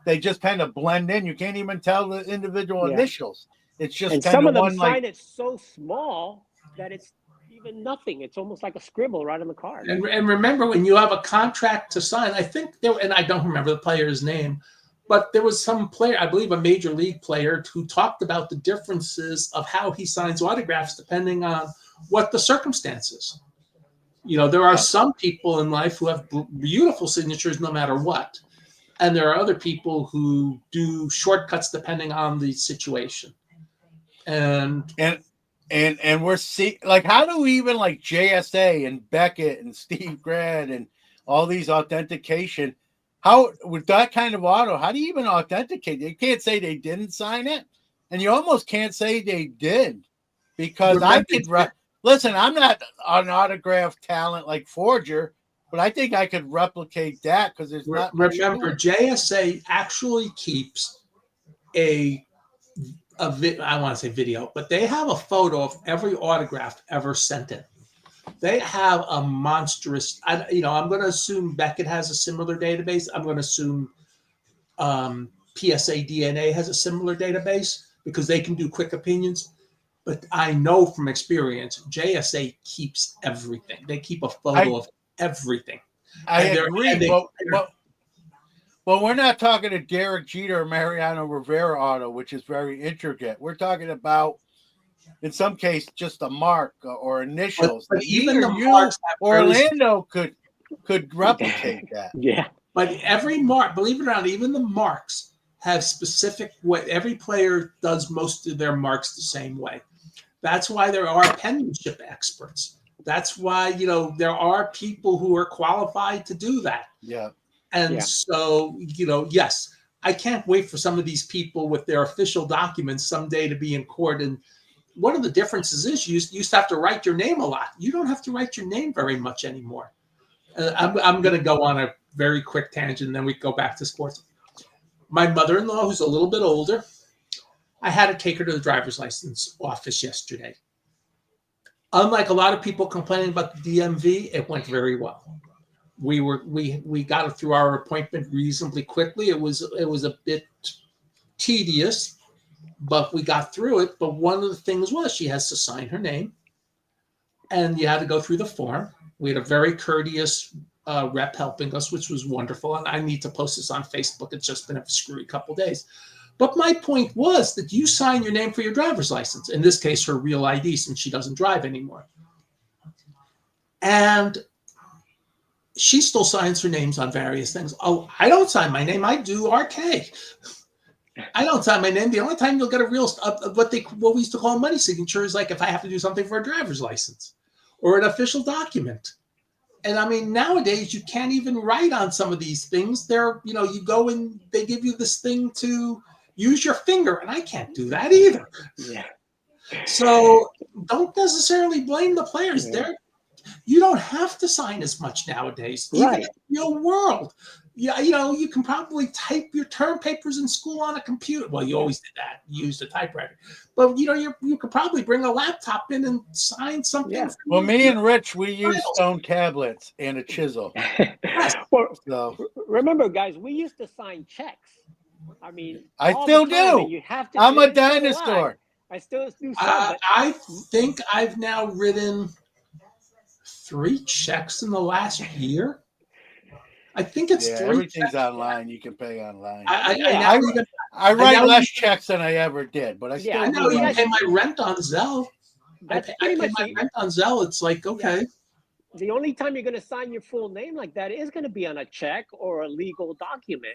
they just kind of blend in. You can't even tell the individual initials. It's just and kind some of them one sign it so small that it's even nothing. It's almost like a scribble right on the card. And remember, when you have a contract to sign, I think there, and I don't remember the player's name, but there was some player, I believe a major league player, who talked about the differences of how he signs autographs depending on what the circumstances. There are some people in life who have beautiful signatures no matter what. And there are other people who do shortcuts depending on the situation. And we're seeing, like, how do we even, like, JSA and Beckett and Steve Grad and all these authentication, how with that kind of auto, how do you even authenticate? You can't say they didn't sign it, and you almost can't say they did, because I could listen. I'm not an autograph talent like Forger, but I think I could replicate that because there's not. Remember, JSA actually keeps I want to say video, but they have a photo of every autograph ever sent in. They have a monstrous. I'm going to assume Beckett has a similar database. I'm going to assume PSA DNA has a similar database because they can do quick opinions. But I know from experience, JSA keeps everything. They keep a photo of everything. I agree, but we're not talking to Derek Jeter or Mariano Rivera auto, which is very intricate. We're talking about, in some case, just a mark or initials. But even the you marks or Orlando could replicate that. Yeah. But every mark, believe it or not, even the marks have specific way. Every player does most of their marks the same way. That's why there are penmanship experts. That's why, there are people who are qualified to do that. Yeah. And so, yes, I can't wait for some of these people with their official documents someday to be in court. And one of the differences is you used to have to write your name a lot. You don't have to write your name very much anymore. I'm going to go on a very quick tangent, and then we go back to sports. My mother-in-law, who's a little bit older, I had to take her to the driver's license office yesterday. Unlike a lot of people complaining about the DMV, it went very well. We got it through our appointment reasonably quickly. It was a bit tedious, but we got through it. But one of the things was she has to sign her name, and you had to go through the form. We had a very courteous rep helping us, which was wonderful. And I need to post this on Facebook. It's just been a screwy couple of days. But my point was that you sign your name for your driver's license. In this case, her real ID, since she doesn't drive anymore. And she still signs her names on various things. Oh, I don't sign my name. I do RK. I don't sign my name. The only time you'll get a real what we used to call a money signature is like if I have to do something for a driver's license or an official document. And I mean, nowadays you can't even write on some of these things. They're, you go and they give you this thing to use your finger, and I can't do that either. Yeah. So don't necessarily blame the players. You don't have to sign as much nowadays, even in the real world. Yeah, you can probably type your term papers in school on a computer. Well, you always did that. You used a typewriter. But, you could probably bring a laptop in and sign something. Yeah. Well, me and Rich, we use stone tablets and a chisel. Well, remember, guys, we used to sign checks. I mean, I still do. You have to. I'm a dinosaur. I still do some. I think I've now written 3 checks in the last year. I think it's 3. Everything's online. You can pay online. I write less checks than I ever did, but I still. I know you pay my rent on Zelle. I pay my rent on Zelle. It's like, okay. Yeah. The only time you're going to sign your full name like that is going to be on a check or a legal document,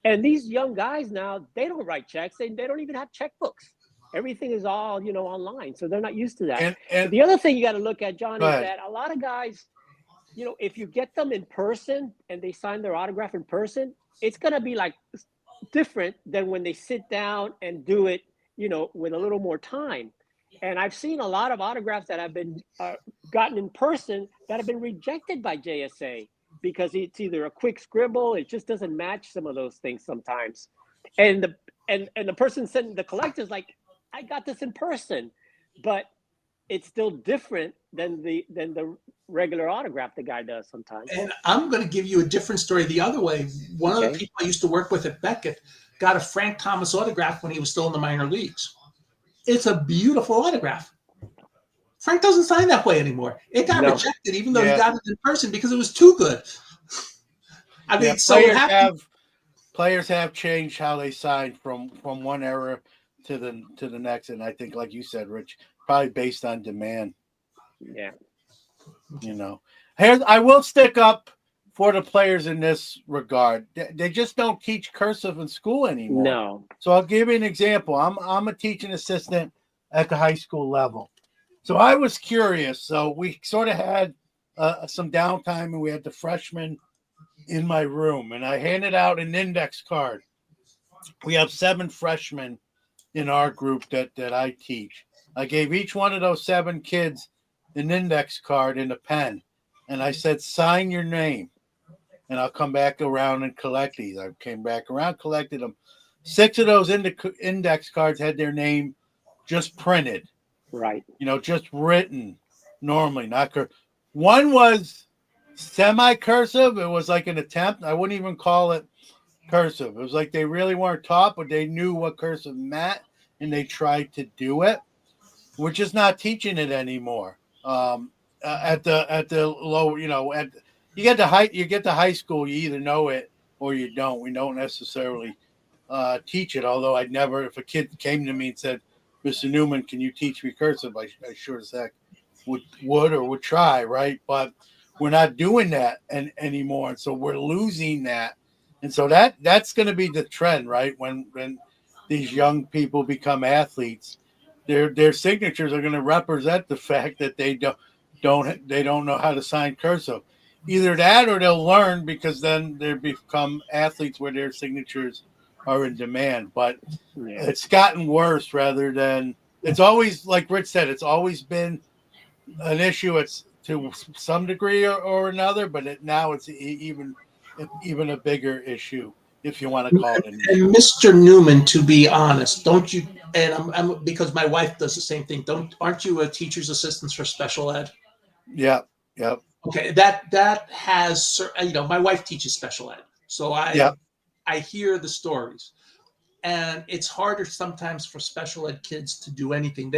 And these young guys now, they don't write checks. They don't even have checkbooks. Everything is all, online. So they're not used to that. And the other thing you got to look at, John, is that a lot of guys, if you get them in person and they sign their autograph in person, it's going to be like different than when they sit down and do it, with a little more time. And I've seen a lot of autographs that have been gotten in person that have been rejected by JSA because it's either a quick scribble, it just doesn't match some of those things sometimes. And the person sending the collector's like, I got this in person, but it's still different than the regular autograph the guy does sometimes. And I'm going to give you a different story the other way. One of the people I used to work with at Beckett got a Frank Thomas autograph when he was still in the minor leagues. It's a beautiful autograph. Frank doesn't sign that way anymore. It got rejected, even though he got it in person because it was too good. I mean, players have changed how they sign from one era to the next, and I think, like you said, Rich, probably based on demand. Yeah. I will stick up for the players in this regard. They just don't teach cursive in school anymore. No. So I'll give you an example. I'm a teaching assistant at the high school level. So I was curious. So we sort of had some downtime, and we had the freshmen in my room, and I handed out an index card. We have 7 freshmen in our group that I teach. I gave each one of those 7 kids an index card and a pen, and I said, sign your name, and I'll come back around and collect these. I came back around, collected them. 6 of those index cards had their name just printed. Right. Just written. normally, not one was semi-cursive. It was like an attempt. I wouldn't even call it cursive. It was like they really weren't taught, but they knew what cursive meant, and they tried to do it. We're just not teaching it anymore. At the low, you get to high school, you either know it or you don't. We don't necessarily teach it. Although I'd never, if a kid came to me and said, "Mr. Newman, can you teach me cursive?" I sure as heck would try, right? But we're not doing that anymore, and so we're losing that. And so that's going to be the trend, right? When these young people become athletes, their signatures are going to represent the fact that they don't know how to sign cursive. Either that, or they'll learn, because then they become athletes where their signatures are in demand. But it's gotten worse rather than, it's always, like Rich said, it's always been an issue. It's to some degree or another, but now it's even a bigger issue, if you want to call it an issue. And Mr. Newman, to be honest, don't you? And I'm because my wife does the same thing. Aren't you a teacher's assistant for special ed? Yeah. Okay, that has, my wife teaches special ed, so I hear the stories, and it's harder sometimes for special ed kids to do anything.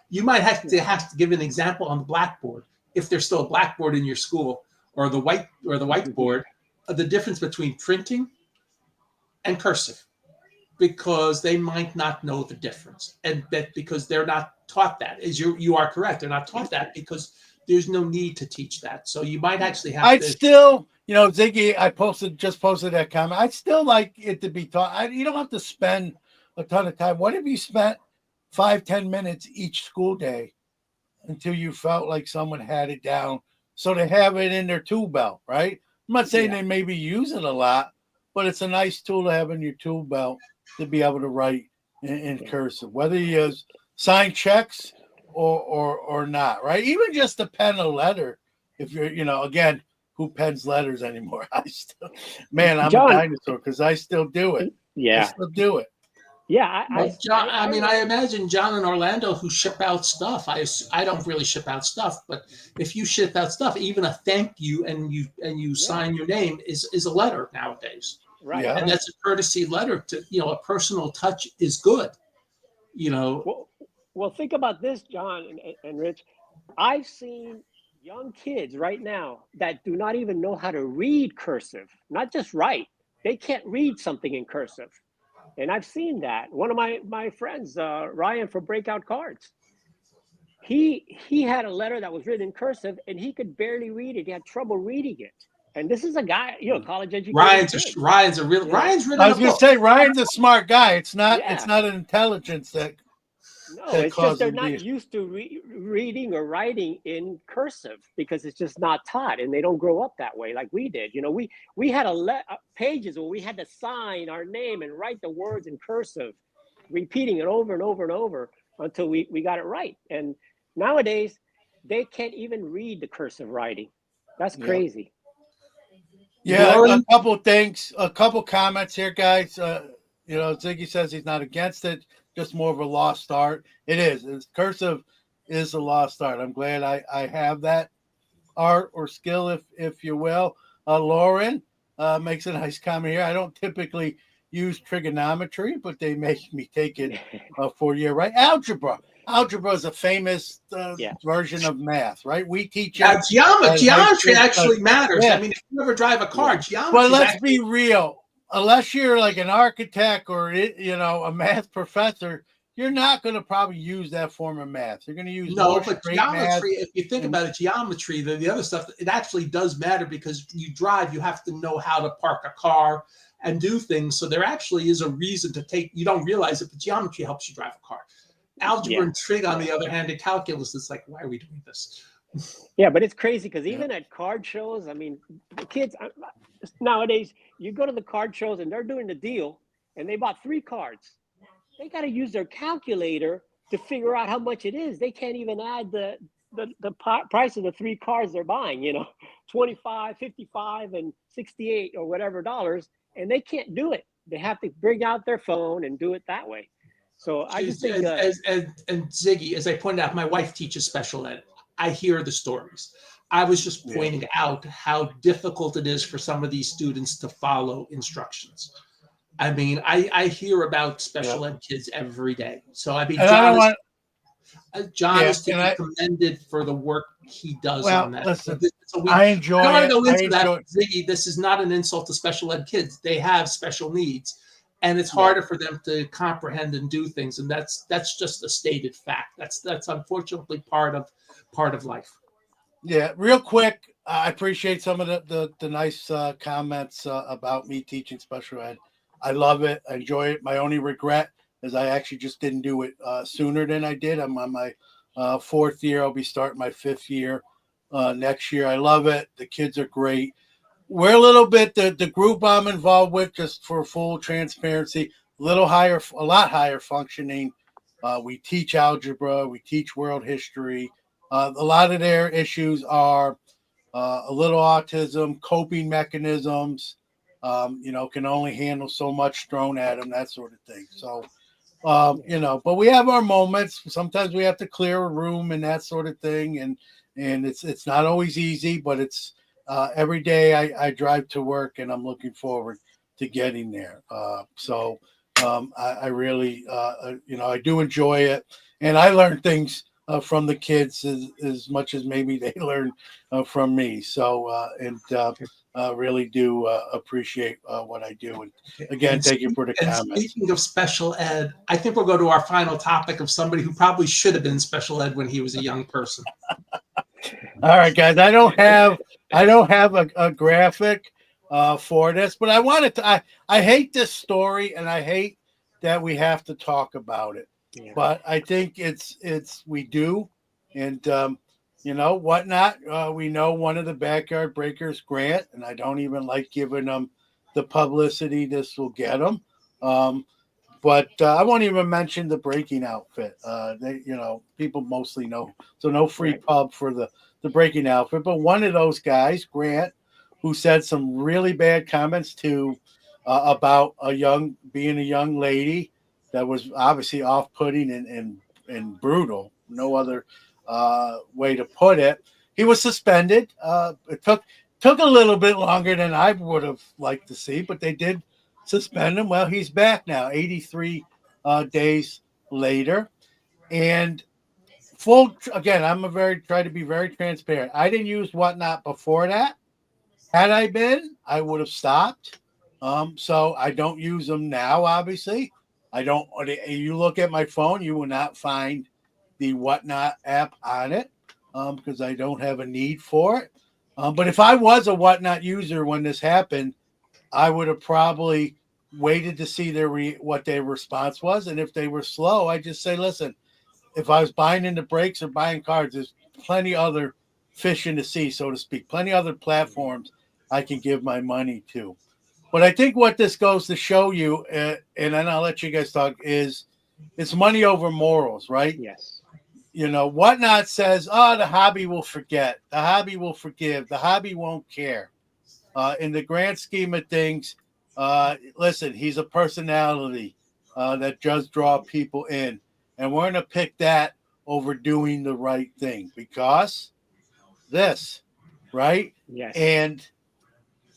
You might have to give an example on the blackboard, if there's still a blackboard in your school, or the whiteboard, the difference between printing and cursive, because they might not know the difference, and that because they're not taught that. You are correct, they're not taught that because there's no need to teach that. So you might actually have I'd still, Ziggy, I just posted that comment. I'd still like it to be taught. You don't have to spend a ton of time. What if you spent 5-10 minutes each school day until you felt like someone had it down, so they have it in their tool belt, right? I'm not saying they maybe use it a lot, but it's a nice tool to have in your tool belt to be able to write in cursive, whether you sign checks or not, right? Even just to pen a letter, if you're, again, who pens letters anymore? I'm John, a dinosaur, because I still do it. Yeah, I still do it. Yeah, John. I imagine John and Orlando, who ship out stuff. I don't really ship out stuff, but if you ship out stuff, even a thank you and you sign your name is a letter nowadays. Right. Yeah. And that's a courtesy letter. To a personal touch is good. Well, think about this, John and Rich. I've seen young kids right now that do not even know how to read cursive, not just write. They can't read something in cursive. And I've seen that. One of my friends, Ryan from Breakout Cards, he had a letter that was written in cursive, and he could barely read it. He had trouble reading it. And this is a guy, college educated. Ryan's written. I was going to say Ryan's a smart guy. It's not an intelligence that. No, it's just they're not used to reading or writing in cursive because it's just not taught, and they don't grow up that way like we did. We had pages where we had to sign our name and write the words in cursive, repeating it over and over and over until we got it right. And nowadays, they can't even read the cursive writing. That's crazy. Yeah, a couple things, a couple comments here, guys. Ziggy says he's not against it, just more of a lost art. It is. Cursive is a lost art. I'm glad I have that art or skill, if you will. Lauren makes a nice comment here. I don't typically use trigonometry, but they make me take it 4 year, right? Algebra is a famous version of math, right? We teach it. Geometry actually matters. Yeah. I mean, if you ever drive a car, geometry. Well, let's be real. Unless you're like an architect or a math professor, you're not going to probably use that form of math. You're going to use but geometry. If you think about it, geometry, the other stuff, it actually does matter because you drive. You have to know how to park a car and do things. So there actually is a reason to take. You don't realize it, but geometry helps you drive a car. Algebra and trig, on the other hand, and calculus, it's like, why are we doing this? Yeah, but it's crazy because even at card shows, I mean, the kids nowadays, you go to the card shows and they're doing the deal and they bought 3 cards. They got to use their calculator to figure out how much it is. They can't even add the price of the 3 cards they're buying, 25, 55, and 68 or whatever dollars, and they can't do it. They have to bring out their phone and do it that way. So I just think, and Ziggy, as I pointed out, my wife teaches special ed. I hear the stories. I was just pointing out how difficult it is for some of these students to follow instructions. I mean, I hear about special ed kids every day. So I mean, And I don't want. John is to and be I commended for the work he does well on that. listen. So I I enjoy don't want it. to go I into that, enjoy. Ziggy. This is not an insult to special ed kids. They have special needs, and it's Yeah. harder for them to comprehend and do things. And that's just a stated fact. That's unfortunately part of life. Yeah, real quick. I appreciate some of the nice comments about me teaching special ed. I love it. I enjoy it. My only regret is I actually just didn't do it sooner than I did. I'm on my fourth year. I'll be starting my fifth year next year. I love it. The kids are great. We're a little bit the group I'm involved with, just for full transparency, a lot higher functioning. We teach algebra, we teach world history. A lot of their issues are a little autism, coping mechanisms. Can only handle so much thrown at them, that sort of thing. So, but we have our moments. Sometimes we have to clear a room and that sort of thing, and it's not always easy, but it's every day I drive to work and I'm looking forward to getting there. I really, I do enjoy it, and I learn things from the kids as much as maybe they learn from me. So, really do appreciate what I do. And again, thank you for the comments. Speaking of special ed, I think we'll go to our final topic of somebody who probably should have been special ed when he was a young person. All right, guys. I don't have a graphic for this, but I wanted to. I hate this story, and I hate that we have to talk about it. Yeah. But I think it's we do, and whatnot. We know one of the backyard breakers, Grant, and I don't even like giving them the publicity this will get them. But I won't even mention the breaking outfit. People mostly know, so no free pub for the breaking outfit. But one of those guys, Grant, who said some really bad comments about being a young lady, that was obviously off-putting and brutal. No other way to put it. He was suspended. It took a little bit longer than I would have liked to see, but they did suspend him. Well, he's back now, 83 days later, and again. Try to be very transparent. I didn't use Whatnot before that. Had I been, I would have stopped. So I don't use them now. Obviously, I don't. You look at my phone, you will not find the Whatnot app on it because I don't have a need for it. But if I was a Whatnot user when this happened, I would have probably waited to see what their response was, and if they were slow, I just say, listen. If I was buying into breaks or buying cards, there's plenty other fish in the sea, so to speak. Plenty other platforms I can give my money to. But I think what this goes to show you, and then I'll let you guys talk, is it's money over morals, right? Yes. Whatnot says, the hobby will forget. The hobby will forgive. The hobby won't care. In the grand scheme of things, listen, he's a personality that does draw people in. And we're going to pick that over doing the right thing because this, right? Yes. And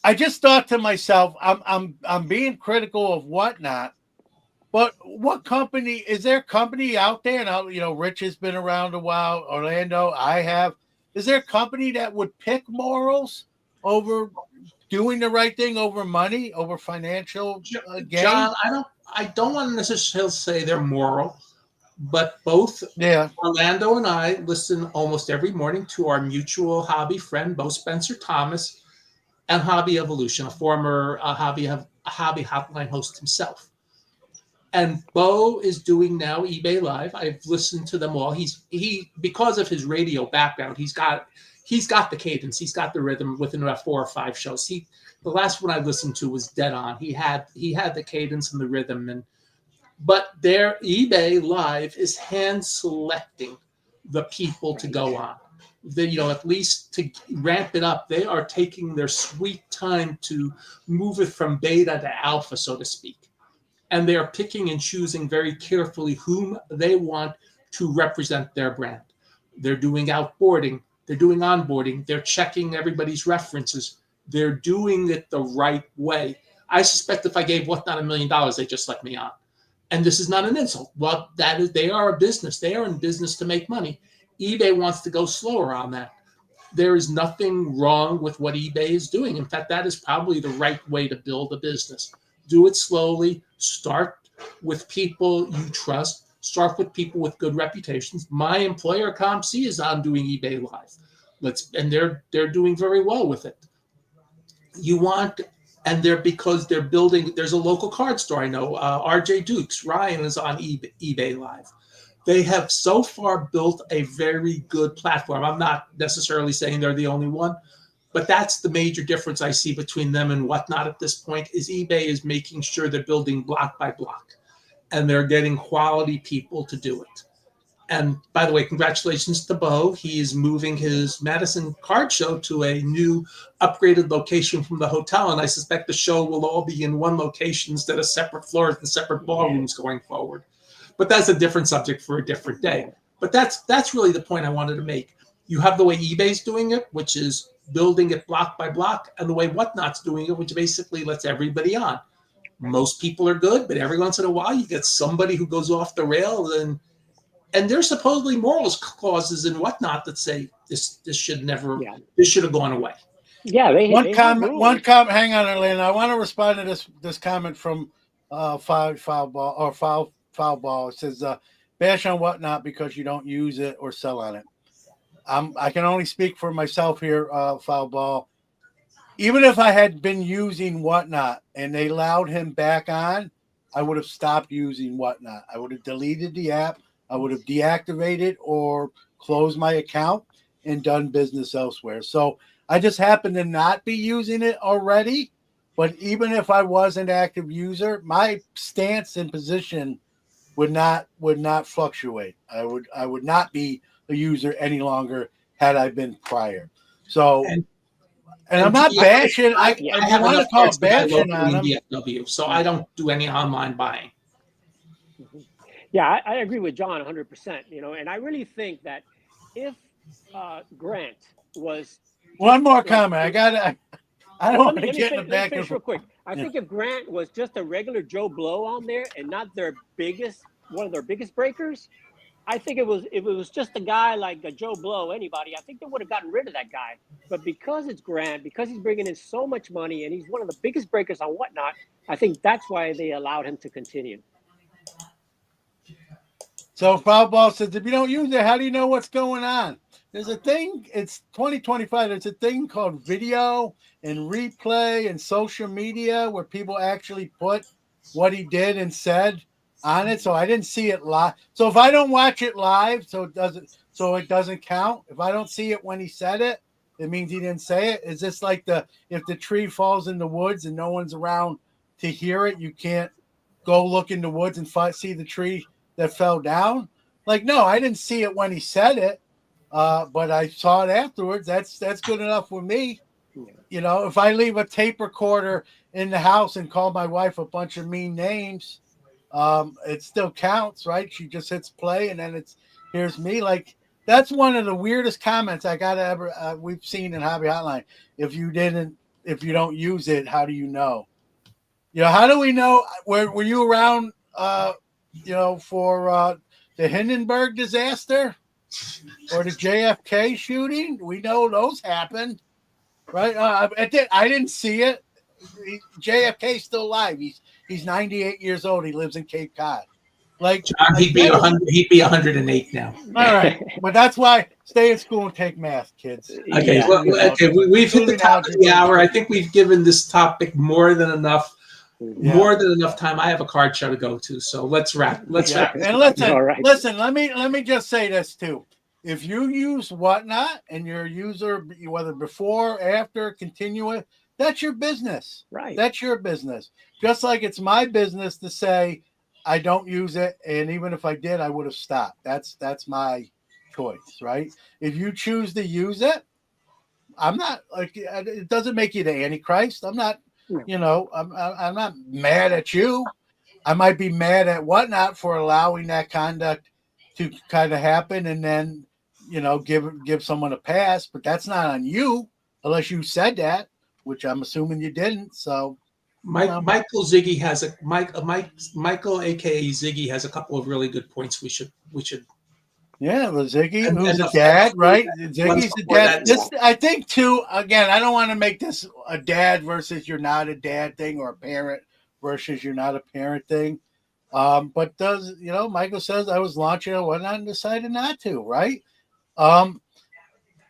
I just thought to myself, I'm being critical of Whatnot, but what company is there? A company out there, and Rich has been around a while. Orlando, I have. Is there a company that would pick morals over doing the right thing, over money, over financial gain? John, I don't want to necessarily say they're moral. But both Orlando and I listen almost every morning to our mutual hobby friend, Bo Spencer Thomas, and Hobby Evolution, a former hobby hotline host himself. And Bo is doing now eBay Live. I've listened to them all. He because of his radio background, he's got the cadence, he's got the rhythm within about 4 or 5 shows. The last one I listened to was dead on. He had the cadence and the rhythm But their eBay Live is hand selecting the people to go on. At least to ramp it up, they are taking their sweet time to move it from beta to alpha, so to speak. And they are picking and choosing very carefully whom they want to represent their brand. They're doing outboarding. They're doing onboarding. They're checking everybody's references. They're doing it the right way. I suspect if I gave Whatnot $1 million, they just let me on. And this is not an insult. Well, that is, they are a business. They are in business to make money. eBay wants to go slower on that. There is nothing wrong with what eBay is doing. In fact, that is probably the right way to build a business. Do it slowly. Start with people you trust. Start with people with good reputations. My employer, ComC, is on doing eBay Live. And they're doing very well with it. Because they're building. There's a local card store I know. RJ Dukes, Ryan is on eBay Live. They have so far built a very good platform. I'm not necessarily saying they're the only one, but that's the major difference I see between them and Whatnot at this point is eBay is making sure they're building block by block and they're getting quality people to do it. And by the way, congratulations to Bo. He is moving his Madison card show to a new upgraded location from the hotel. And I suspect the show will all be in one location instead of separate floors and separate ballrooms going forward. But that's a different subject for a different day. But that's really the point I wanted to make. You have the way eBay's doing it, which is building it block by block, and the way Whatnot's doing it, which basically lets everybody on. Most people are good, but every once in a while you get somebody who goes off the rail, and there's supposedly morals clauses and Whatnot that say this should have gone away. Yeah, one comment. Hang on, Elaine. I want to respond to this comment from foul ball. It says bash on Whatnot because you don't use it or sell on it. I can only speak for myself here, foul ball. Even if I had been using Whatnot and they allowed him back on, I would have stopped using Whatnot. I would have deleted the app. I would have deactivated or closed my account and done business elsewhere. So I just happen to not be using it already. But even if I was an active user, my stance and position would not fluctuate. I would not be a user any longer had I been prior. So, and I'm not bashing. I want to call it bashing on them. DFW, so I don't do any online buying. Yeah, I agree with John 100%. And I really think that if Grant was one more comment, I don't want to get in the back of real quick. I think if Grant was just a regular Joe Blow on there and not one of their biggest breakers, I think if it was just a guy like a Joe Blow, anybody, I think they would have gotten rid of that guy. But because it's Grant, because he's bringing in so much money and he's one of the biggest breakers on Whatnot, I think that's why they allowed him to continue. So foul ball says, if you don't use it, how do you know what's going on? There's a thing, it's 2025, there's a thing called video and replay and social media where people actually put what he did and said on it. So I didn't see it live. So if I don't watch it live, so it doesn't count. If I don't see it when he said it, it means he didn't say it. Is this like if the tree falls in the woods and no one's around to hear it, you can't go look in the woods and see the tree that fell down? Like, no, I didn't see it when he said it, but I saw it afterwards. That's good enough with me. If I leave a tape recorder in the house and call my wife a bunch of mean names, it still counts, right? She just hits play and then here's me. Like, that's one of the weirdest comments we've seen in Hobby Hotline. If you don't use it, how do you know? How do we know? Were you around for the Hindenburg disaster or the JFK shooting? We know those happened, right? I didn't see it. JFK's still alive. He's 98 years old. He lives in Cape Cod. Like, John, he'd be 100. He'd be 108 now. All right, but that's why stay in school and take math, kids. Okay, we've hit the top of the hour. I think we've given this topic more than enough. Yeah. More than enough time. I have a card show to go to, so let's wrap. And listen. Let me just say this too. If you use Whatnot and your user, whether before, after, continue, that's your business. Right. That's your business. Just like it's my business to say I don't use it, and even if I did, I would have stopped. That's my choice, right? If you choose to use it, I'm not like it doesn't make you the Antichrist. I'm not. I'm not mad at you. I might be mad at Whatnot for allowing that conduct to kind of happen and then give someone a pass, but that's not on you unless you said that, which I'm assuming you didn't. So Michael Ziggy has Michael, aka Ziggy, has a couple of really good points. We should. Yeah, the Ziggy, And who's the a dad, fans, right? ones Ziggy's the before dad. that. This, I think, too. Again, I don't want to make this a dad versus you're not a dad thing, or a parent versus you're not a parent thing. But Michael says I was launching and whatnot and decided not to, right? Um,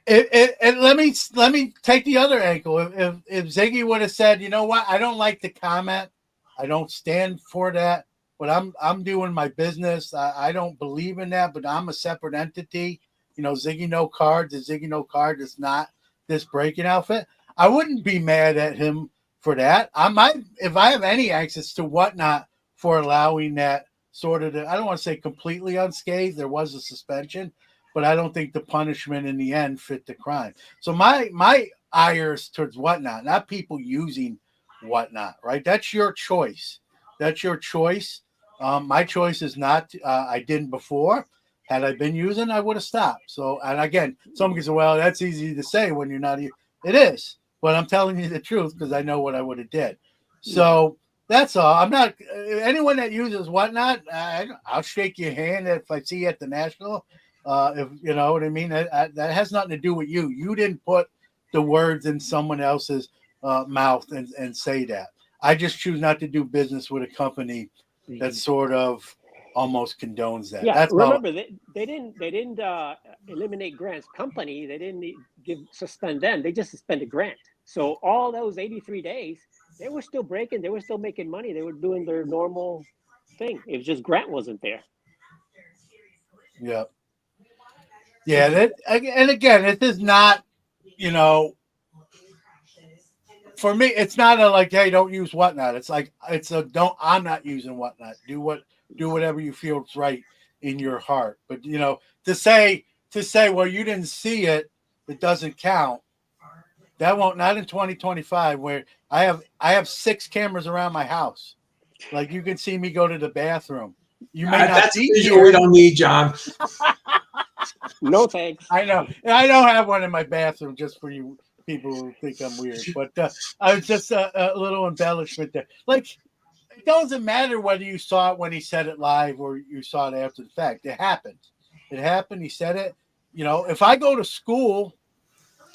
and let me take the other angle. If Ziggy would have said, you know what, I don't like the comment, I don't stand for that, but I'm doing my business. I don't believe in that, but I'm a separate entity. Ziggy No Cards is Ziggy No Card. It's not this breaking outfit. I wouldn't be mad at him for that. I might, if I have any access to Whatnot for allowing that sort of. I don't want to say completely unscathed. There was a suspension, but I don't think the punishment in the end fit the crime. So my ire is towards Whatnot, not people using Whatnot, right? That's your choice. That's your choice. My choice is not. I didn't before. Had I been using, I would have stopped. So, and again, someone can say, "Well, that's easy to say when you're not." It is, but I'm telling you the truth because I know what I would have did. So that's all. I'm not anyone that uses Whatnot. I'll shake your hand if I see you at the National. If you know what I mean, that has nothing to do with you. You didn't put the words in someone else's mouth and say that. I just choose not to do business with a company that sort of almost condones that. Yeah, That's remember all. they didn't eliminate Grant's company. They didn't suspend them. They just suspended Grant. So all those 83 days, they were still breaking. They were still making money. They were doing their normal thing. It was just Grant wasn't there. Yeah. Yeah. And again, it is not, for me, it's not a like, hey, don't use Whatnot. It's like I'm not using Whatnot. Do whatever you feel is right in your heart. But to say, well, you didn't see it, it doesn't count. That won't, not in 2025 where I have 6 cameras around my house. Like you can see me go to the bathroom. You may not That's be visual we here. don't need, John. No thanks. I know. I don't have one in my bathroom just for you people who think I'm weird. But I was just a little embellishment there. Like, it doesn't matter whether you saw it when he said it live or you saw it after the fact. It happened. It happened. He said it. If I go to school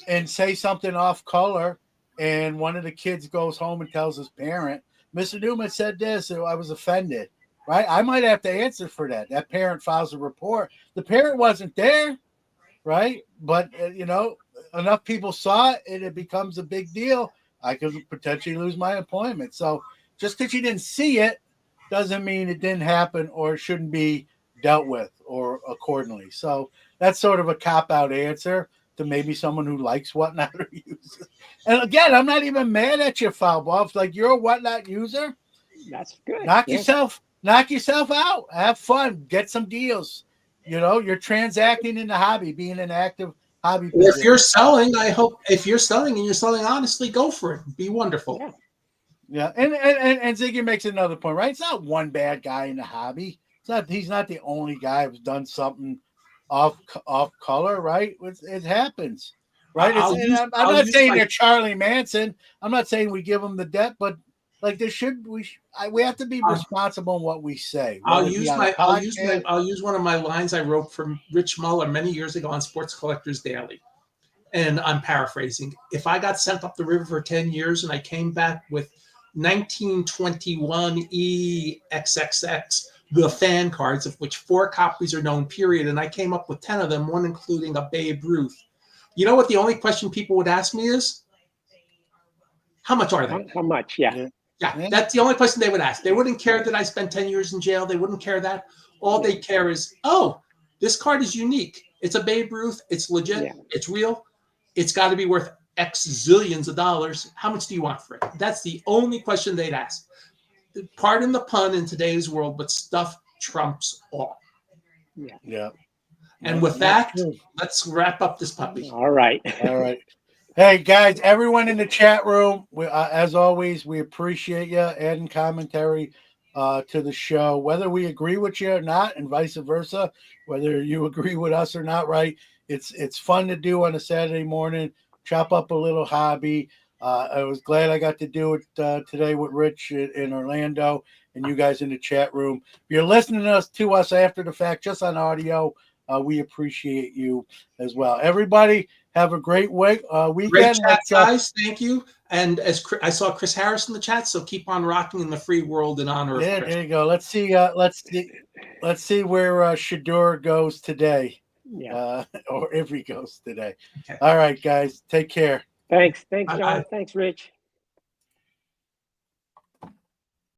and say something off color and one of the kids goes home and tells his parent, Mr. Newman said this, so I was offended, right? I might have to answer for that. That parent files a report. The parent wasn't there, right? But, enough people saw it and it becomes a big deal. I could potentially lose my employment. So just because you didn't see it doesn't mean it didn't happen or it shouldn't be dealt with or accordingly. So that's sort of a cop-out answer to maybe someone who likes Whatnot or uses. And again, I'm not even mad at you, foul ball. If like you're a Whatnot user, That's good. knock yourself out. Have fun. Get some deals. You're transacting in the hobby, being an active hobby. Or if you're selling, I hope if you're selling and you're selling honestly, go for it. Be wonderful. Yeah. And Ziggy makes another point, right? It's not one bad guy in the hobby. He's not the only guy who's done something off color, right? It happens, right? I'm not saying they're Charlie Manson. I'm not saying we give them the debt, but like we have to be responsible in what we say. I'll use one of my lines I wrote from Rich Muller many years ago on Sports Collectors Daily. And I'm paraphrasing. If I got sent up the river for 10 years and I came back with 1921 EXXX, the fan cards, of which 4 copies are known, period, and I came up with 10 of them, one including a Babe Ruth. You know what the only question people would ask me is? How much are they? How much? Yeah. Yeah, that's the only question they would ask. They wouldn't care that I spent 10 years in jail. They wouldn't care that. All they care is, oh, this card is unique. It's a Babe Ruth. It's legit. Yeah. It's real. It's got to be worth X zillions of dollars. How much do you want for it? That's the only question they'd ask. Pardon the pun in today's world, but stuff trumps all. Yeah. And with that, let's wrap up this puppy. All right. Hey, guys, everyone in the chat room, as always, we appreciate you adding commentary. to the show, whether we agree with you or not, and vice versa, whether you agree with us or not, right? It's fun to do on a Saturday morning, chop up a little hobby. I was glad I got to do it today with Rich in Orlando and you guys in the chat room. If you're listening to us after the fact, just on audio, we appreciate you as well. Everybody, have a great weekend. Great chat, guys. Thank you. And as I saw Chris Harris in the chat, so keep on rocking in the free world in honor of Chris. There you go. Let's see. Let's see where Shador goes today. Yeah. Or if he goes today. Okay. All right, guys. Take care. Thanks, John. Thanks, Rich.